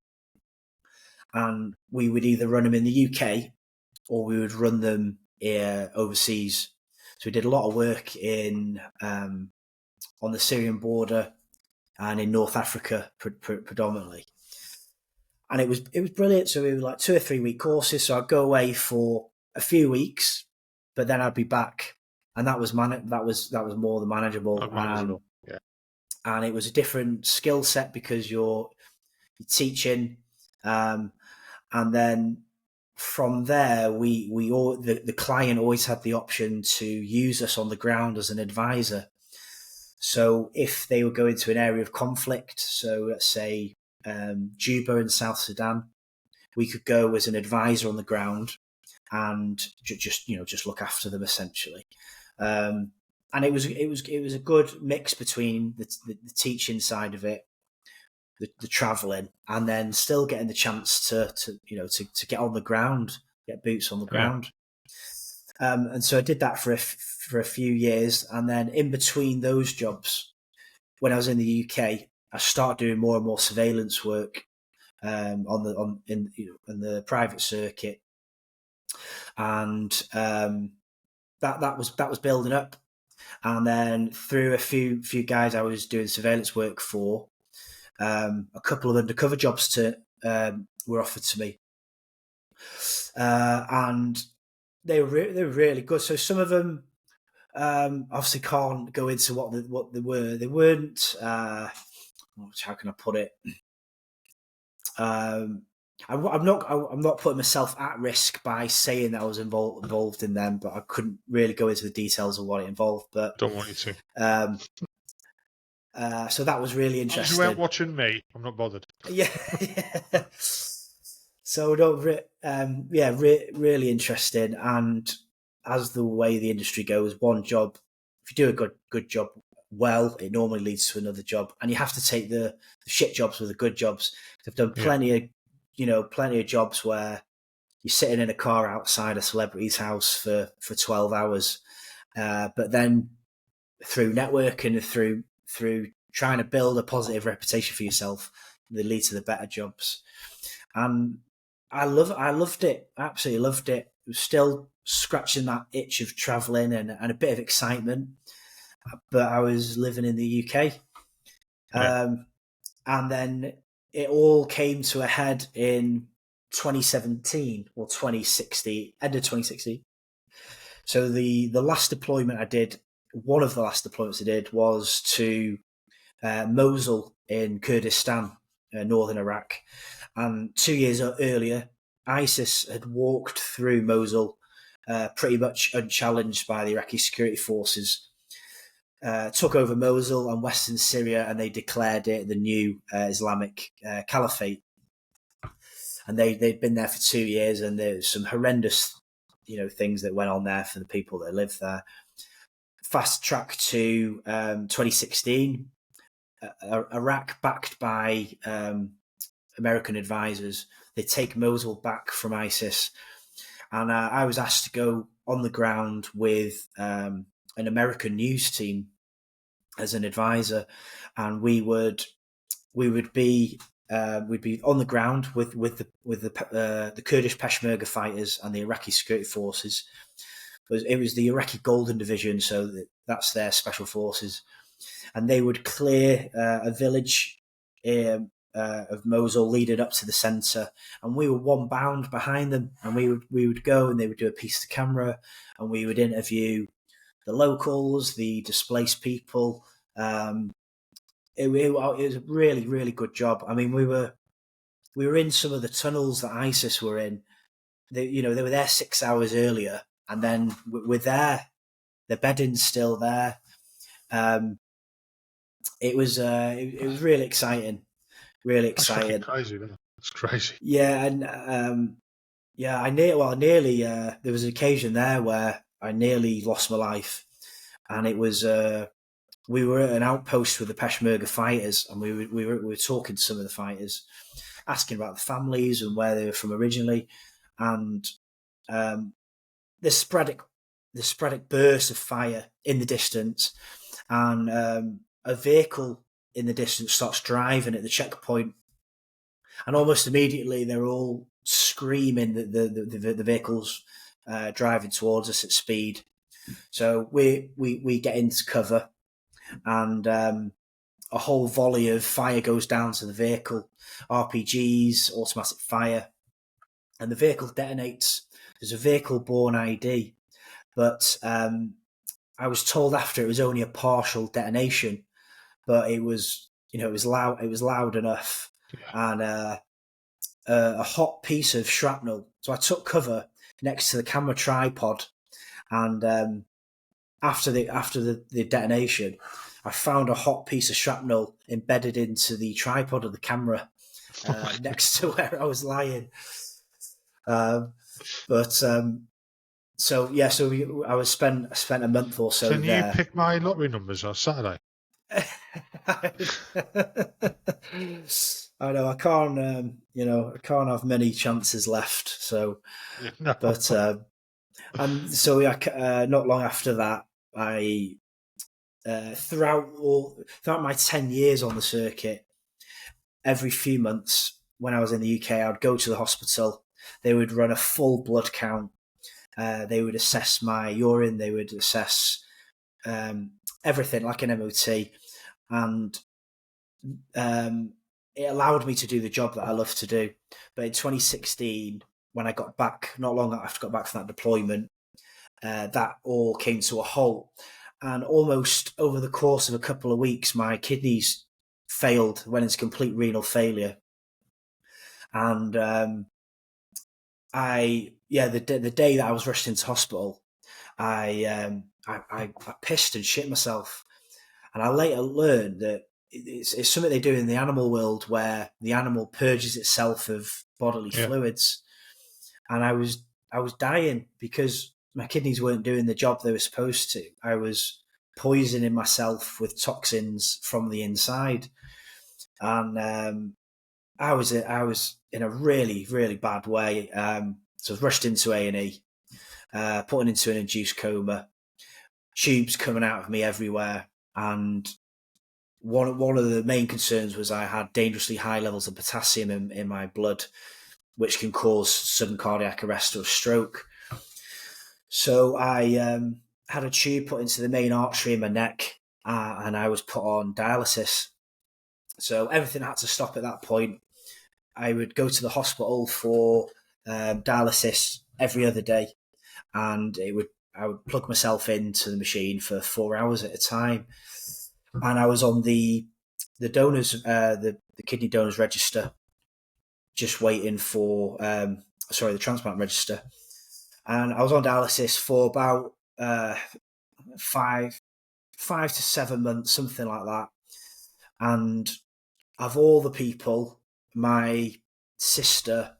B: And we would either run them in the UK or we would run them overseas. So we did a lot of work on the Syrian border and in North Africa predominantly. And it was brilliant. So we were like 2 or 3 week courses. So I'd go away for a few weeks, but then I'd be back, and that was more than manageable.
A: Yeah.
B: And it was a different skill set because you're teaching, and then from there, the client always had the option to use us on the ground as an advisor. So if they were going to an area of conflict, so let's say Juba in South Sudan, we could go as an advisor on the ground and just look after them essentially. And it was a good mix between the teaching side of it, the traveling, and then still getting the chance to get on the ground, get boots on the ground. And so I did that for a few years, and then in between those jobs, when I was in the UK, I started doing more and more surveillance work in the private circuit, and that was building up. And then through a few guys I was doing surveillance work for, a couple of undercover jobs were offered to me, and they were really good. So some of them obviously can't go into what they were. They weren't. How can I put it? I'm not putting myself at risk by saying that I was involved in them, but I couldn't really go into the details of what it involved. But
A: don't want you to.
B: So that was really interesting.
A: As you weren't watching me, I'm not bothered.
B: Yeah. So really interesting. And as the way the industry goes, one job, if you do a good job well, it normally leads to another job, and you have to take the shit jobs with the good jobs. I've done plenty of jobs where you're sitting in a car outside a celebrity's house for 12 hours, but then through networking and through trying to build a positive reputation for yourself, they lead to the better jobs. And I loved it. I absolutely loved it. I was still scratching that itch of travelling and a bit of excitement, but I was living in the UK. And then it all came to a head in 2017 or 2016, end of 2016. So the last deployment I did, one of the last deployments I did was to Mosul in Kurdistan, northern Iraq. And 2 years earlier, ISIS had walked through Mosul pretty much unchallenged by the Iraqi security forces, took over Mosul and western Syria, and they declared it the new Islamic Caliphate. And they'd been there for 2 years, and there's some horrendous, things that went on there for the people that lived there. Fast track to 2016, Iraq, backed by American advisors, they take Mosul back from ISIS, and I was asked to go on the ground with an American news team as an advisor, and we'd be on the ground with the Kurdish Peshmerga fighters and the Iraqi security forces. It was the Iraqi Golden Division, so that's their special forces, and they would clear a village of Mosul leading up to the centre, and we were one bound behind them, and we would go, and they would do a piece to camera, and we would interview the locals, the displaced people. It was a really, really good job. I mean, we were in some of the tunnels that ISIS were in. They were there 6 hours earlier, and then we're there. The bedding's still there. It was really exciting. Really exciting.
A: That's crazy, isn't it? It's crazy.
B: Yeah, and I nearly. There was an occasion there where I nearly lost my life, and it was we were at an outpost with the Peshmerga fighters, and we were talking to some of the fighters, asking about the families and where they were from originally, and the sporadic burst of fire in the distance, and a vehicle in the distance starts driving at the checkpoint, and almost immediately they're all screaming that the vehicle's driving towards us at speed. So we get into cover, and a whole volley of fire goes down to the vehicle, RPGs, automatic fire, and the vehicle detonates. There's a vehicle-borne ID, but I was told after it was only a partial detonation, but it was loud. It was loud enough, and a hot piece of shrapnel. So I took cover next to the camera tripod, and after the detonation, I found a hot piece of shrapnel embedded into the tripod of the camera next to where I was lying. I spent a month or so there. Can
A: you pick my lottery numbers on Saturday?
B: I know I can't. I can't have many chances left. So, no. But and so not long after that, I throughout my 10 years on the circuit, every few months when I was in the UK, I'd go to the hospital. They would run a full blood count. They would assess my urine. They would assess everything like an MOT, and it allowed me to do the job that I love to do. But in 2016, when I got back, not long after I got back from that deployment, that all came to a halt. And almost over the course of a couple of weeks, my kidneys failed, went into complete renal failure. And the day that I was rushed into hospital, I pissed and shit myself. And I later learned that it's something they do in the animal world where the animal purges itself of bodily fluids. And I was dying because my kidneys weren't doing the job they were supposed to. I was poisoning myself with toxins from the inside. And I was in a really, really bad way. So I was rushed into A&E, put into an induced coma, tubes coming out of me everywhere. And one of the main concerns was I had dangerously high levels of potassium in my blood, which can cause sudden cardiac arrest or stroke. So I had a tube put into the main artery in my neck, and I was put on dialysis. So everything had to stop at that point. I would go to the hospital for dialysis every other day, and I would plug myself into the machine for 4 hours at a time. And I was on the donors, the kidney donors register, just waiting for the transplant register. And I was on dialysis for about 5 to 7 months, something like that. And of all the people, my sister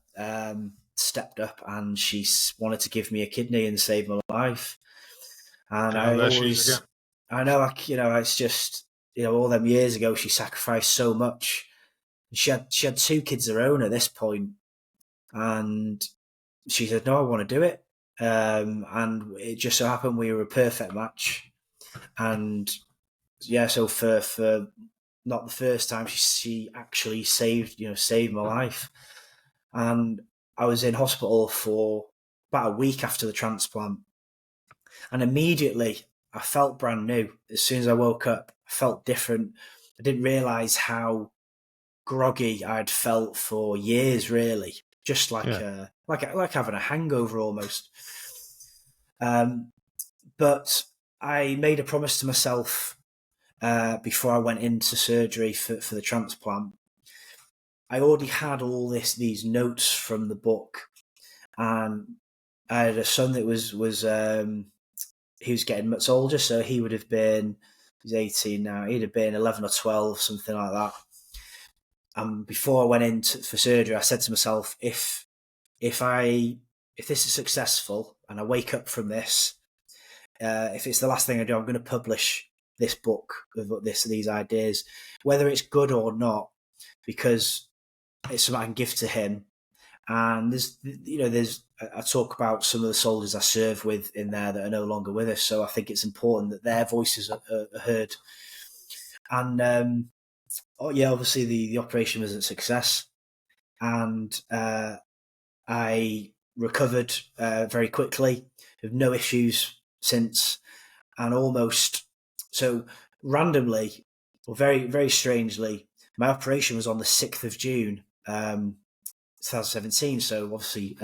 B: stepped up and she wanted to give me a kidney and save my life. And it's just, all them years ago, she sacrificed so much. She had 2 kids of her own at this point, and she said, "No, I want to do it." And it just so happened we were a perfect match. And so for not the first time, she actually saved my life. And I was in hospital for about a week after the transplant, and immediately I felt brand new. As soon as I woke up, I felt different. I didn't realise how groggy I'd felt for years, really, just like having a hangover almost. But I made a promise to myself before I went into surgery for the transplant. I already had all these notes from the book, and I had a son that was he was getting much older, so he would have been, he's 18 now, he'd have been 11 or 12, something like that. And before I went in for surgery, I said to myself, if this is successful and I wake up from this, if it's the last thing I do, I'm going to publish this book with these ideas, whether it's good or not, because it's something I can give to him. And I talk about some of the soldiers I serve with in there that are no longer with us. So I think it's important that their voices are heard. And obviously the operation was a success, and I recovered very quickly, with no issues since, and almost so randomly, or very, very strangely, my operation was on the 6th of June, 2017. So obviously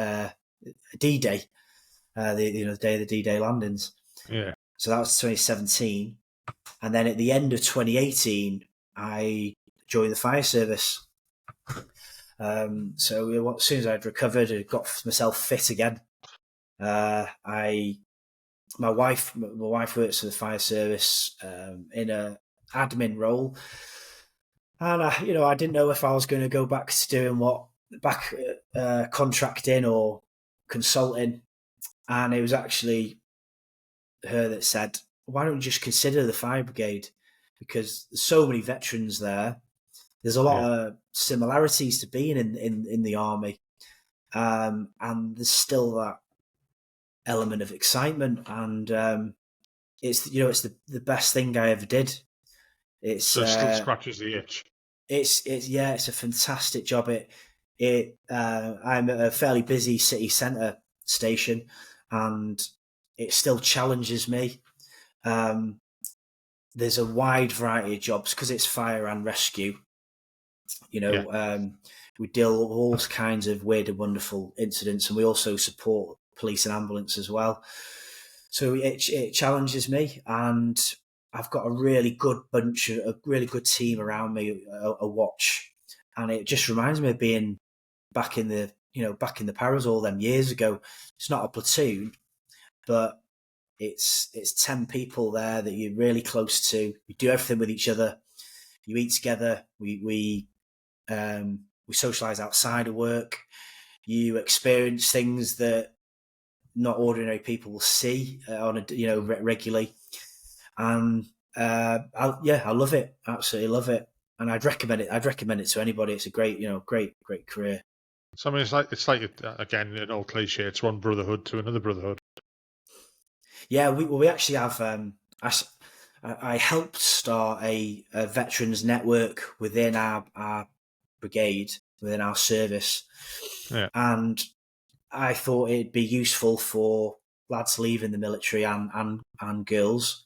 B: D-Day, the day of the D-Day landings.
A: Yeah. So
B: that was 2017, and then at the end of 2018, I joined the fire service. So as soon as I'd recovered, I got myself fit again. My wife works for the fire service in a admin role, and I didn't know if I was going to go back to doing contracting or consulting. And it was actually her that said, "Why don't you just consider the fire brigade? Because there's so many veterans there. There's a lot of similarities to being in the army, and there's still that element of excitement, and it's the best thing I ever did.
A: It still scratches the itch.
B: It's a fantastic job. I'm at a fairly busy city centre station, and it still challenges me. There's a wide variety of jobs because it's fire and rescue. We deal with all kinds of weird and wonderful incidents, and we also support police and ambulance as well. So it challenges me, and I've got a really good team around me, a watch, and it just reminds me of being back in the paras all them years ago. It's not a platoon, but it's 10 people there that you're really close to. You do everything with each other. You eat together. We socialize outside of work. You experience things that not ordinary people will see on a regularly, and I love it. Absolutely love it, and I'd recommend it. I'd recommend it to anybody. It's a great career.
A: So I mean, it's like again an old cliche. It's one brotherhood to another brotherhood.
B: Yeah, we actually have. I helped start a veterans network within our brigade, within our service, and I thought it'd be useful for lads leaving the military and girls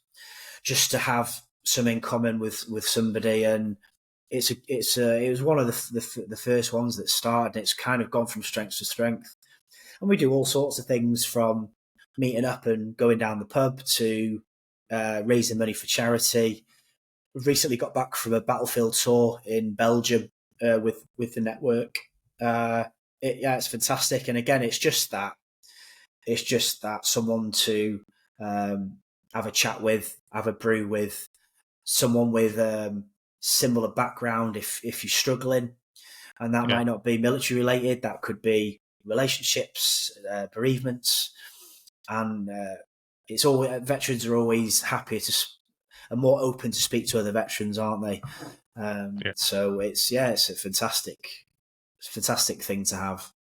B: just to have some in common with somebody, and it was one of the first ones that started, and it's kind of gone from strength to strength. And we do all sorts of things, from meeting up and going down the pub to raising money for charity. We've recently got back from a battlefield tour in Belgium with the network. It's fantastic, and again, it's just that someone to have a chat with, have a brew with, someone with similar background if you're struggling, and that might not be military related. That could be relationships, bereavements, and it's always, veterans are always happy and more open to speak to other veterans, aren't they? So it's a fantastic thing to have.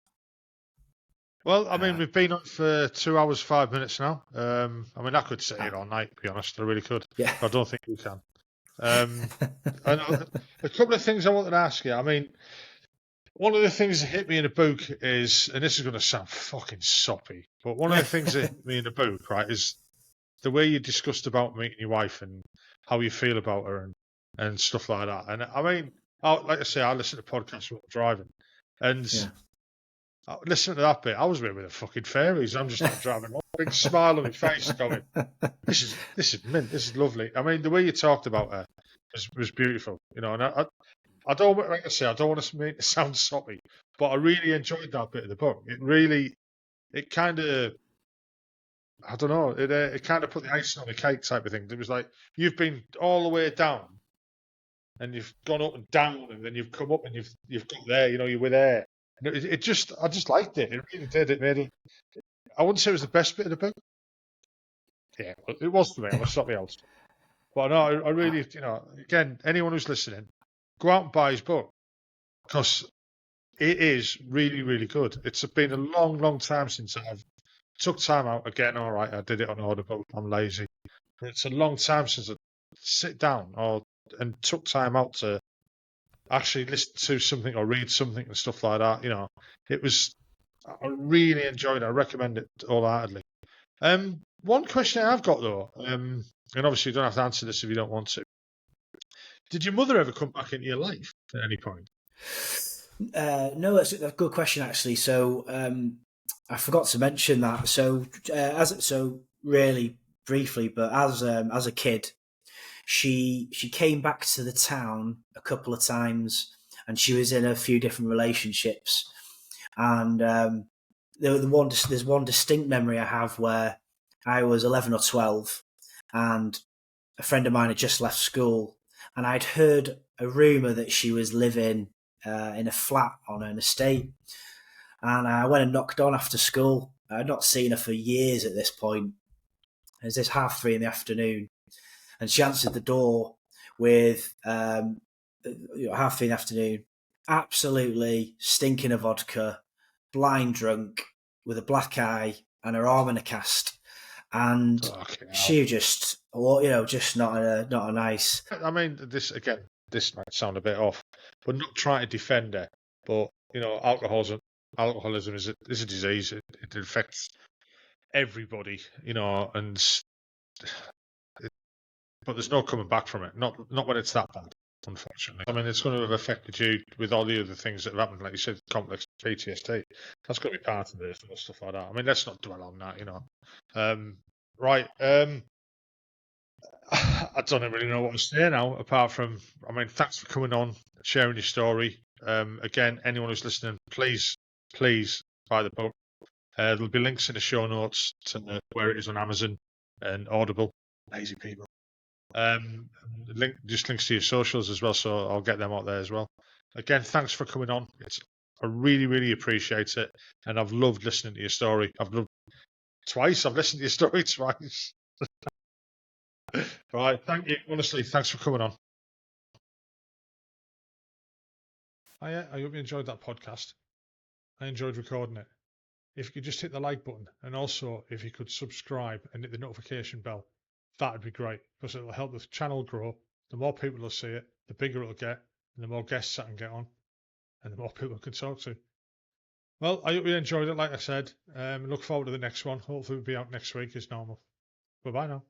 A: Well, I mean, we've been on for 2 hours, 5 minutes now. I mean, I could sit here all night, to be honest. I really could.
B: Yeah.
A: I don't think we can. And a couple of things I wanted to ask you. I mean, one of the things that hit me in the book is, and this is going to sound fucking soppy, but one of the things that hit me in the book, right, is the way you discussed about meeting your wife and how you feel about her and stuff like that. And I mean, like I say, I listen to podcasts while I'm driving, and listening to that bit, I was with the fucking fairies. I'm just like driving, big smile on my face, going, "This is mint. This is lovely." I mean, the way you talked about her was beautiful, you know. And I don't, like I say, I don't want to make it sound soppy, but I really enjoyed that bit of the book. It kind of, I don't know, it kind of put the icing on the cake type of thing. It was like, you've been all the way down, and you've gone up and down, and then you've come up and you've got there. You know, you were there. And I just liked it. It really did. It made it. I wouldn't say it was the best bit of the book. Yeah, it was for me. I'm something else. But no, I really, you know, again, anyone who's listening, go out and buy his book, because it is really, really good. It's been a long, long time since I've took time out. Again, all right, I did it on Audible. I'm lazy. But it's a long time since I sit down and took time out to actually listen to something or read something and stuff like that. You know, I really enjoyed it. I recommend it wholeheartedly. One question I've got though, and obviously you don't have to answer this if you don't want to. Did your mother ever come back into your life at any point?
B: No, that's a good question actually. So I forgot to mention that. So really briefly, but as a kid, she came back to the town a couple of times, and she was in a few different relationships. And there's one distinct memory I have where I was 11 or 12, and a friend of mine had just left school, and I'd heard a rumour that she was living in a flat on an estate. And I went and knocked on after school. I'd not seen her for years at this point. It was this 3:30 in the afternoon, and she answered the door with 3:30 in the afternoon, absolutely stinking of vodka, blind drunk, with a black eye and her arm in a cast. And she just, just not a nice.
A: I mean, this might sound a bit off, but not trying to defend her. But you know, alcoholism is a disease. It affects everybody, you know, but there's no coming back from it. Not when it's that bad, unfortunately. I mean, it's going to have affected you with all the other things that have happened, like you said, complex PTSD. That's going to be part of this and stuff like that. I mean, let's not dwell on that, you know. Right. I don't really know what to say now, apart from, I mean, thanks for coming on, sharing your story. Again, anyone who's listening, please buy the book. There'll be links in the show notes to where it is on Amazon. and Audible. Lazy people. Just links to your socials as well, so I'll get them out there as well. Again, thanks for coming on. I really, really appreciate it, and I've loved listening to your story. I've listened to your story twice. Right, thank you. Honestly, thanks for coming on. I hope you enjoyed that podcast. I enjoyed recording it. If you could just hit the like button, and also if you could subscribe and hit the notification bell, that'd be great, because it'll help the channel grow. The more people will see it, the bigger it'll get, and the more guests I can get on, and the more people I can talk to. Well, I hope you enjoyed it, like I said. Look forward to the next one. Hopefully we'll be out next week as normal. Bye-bye now.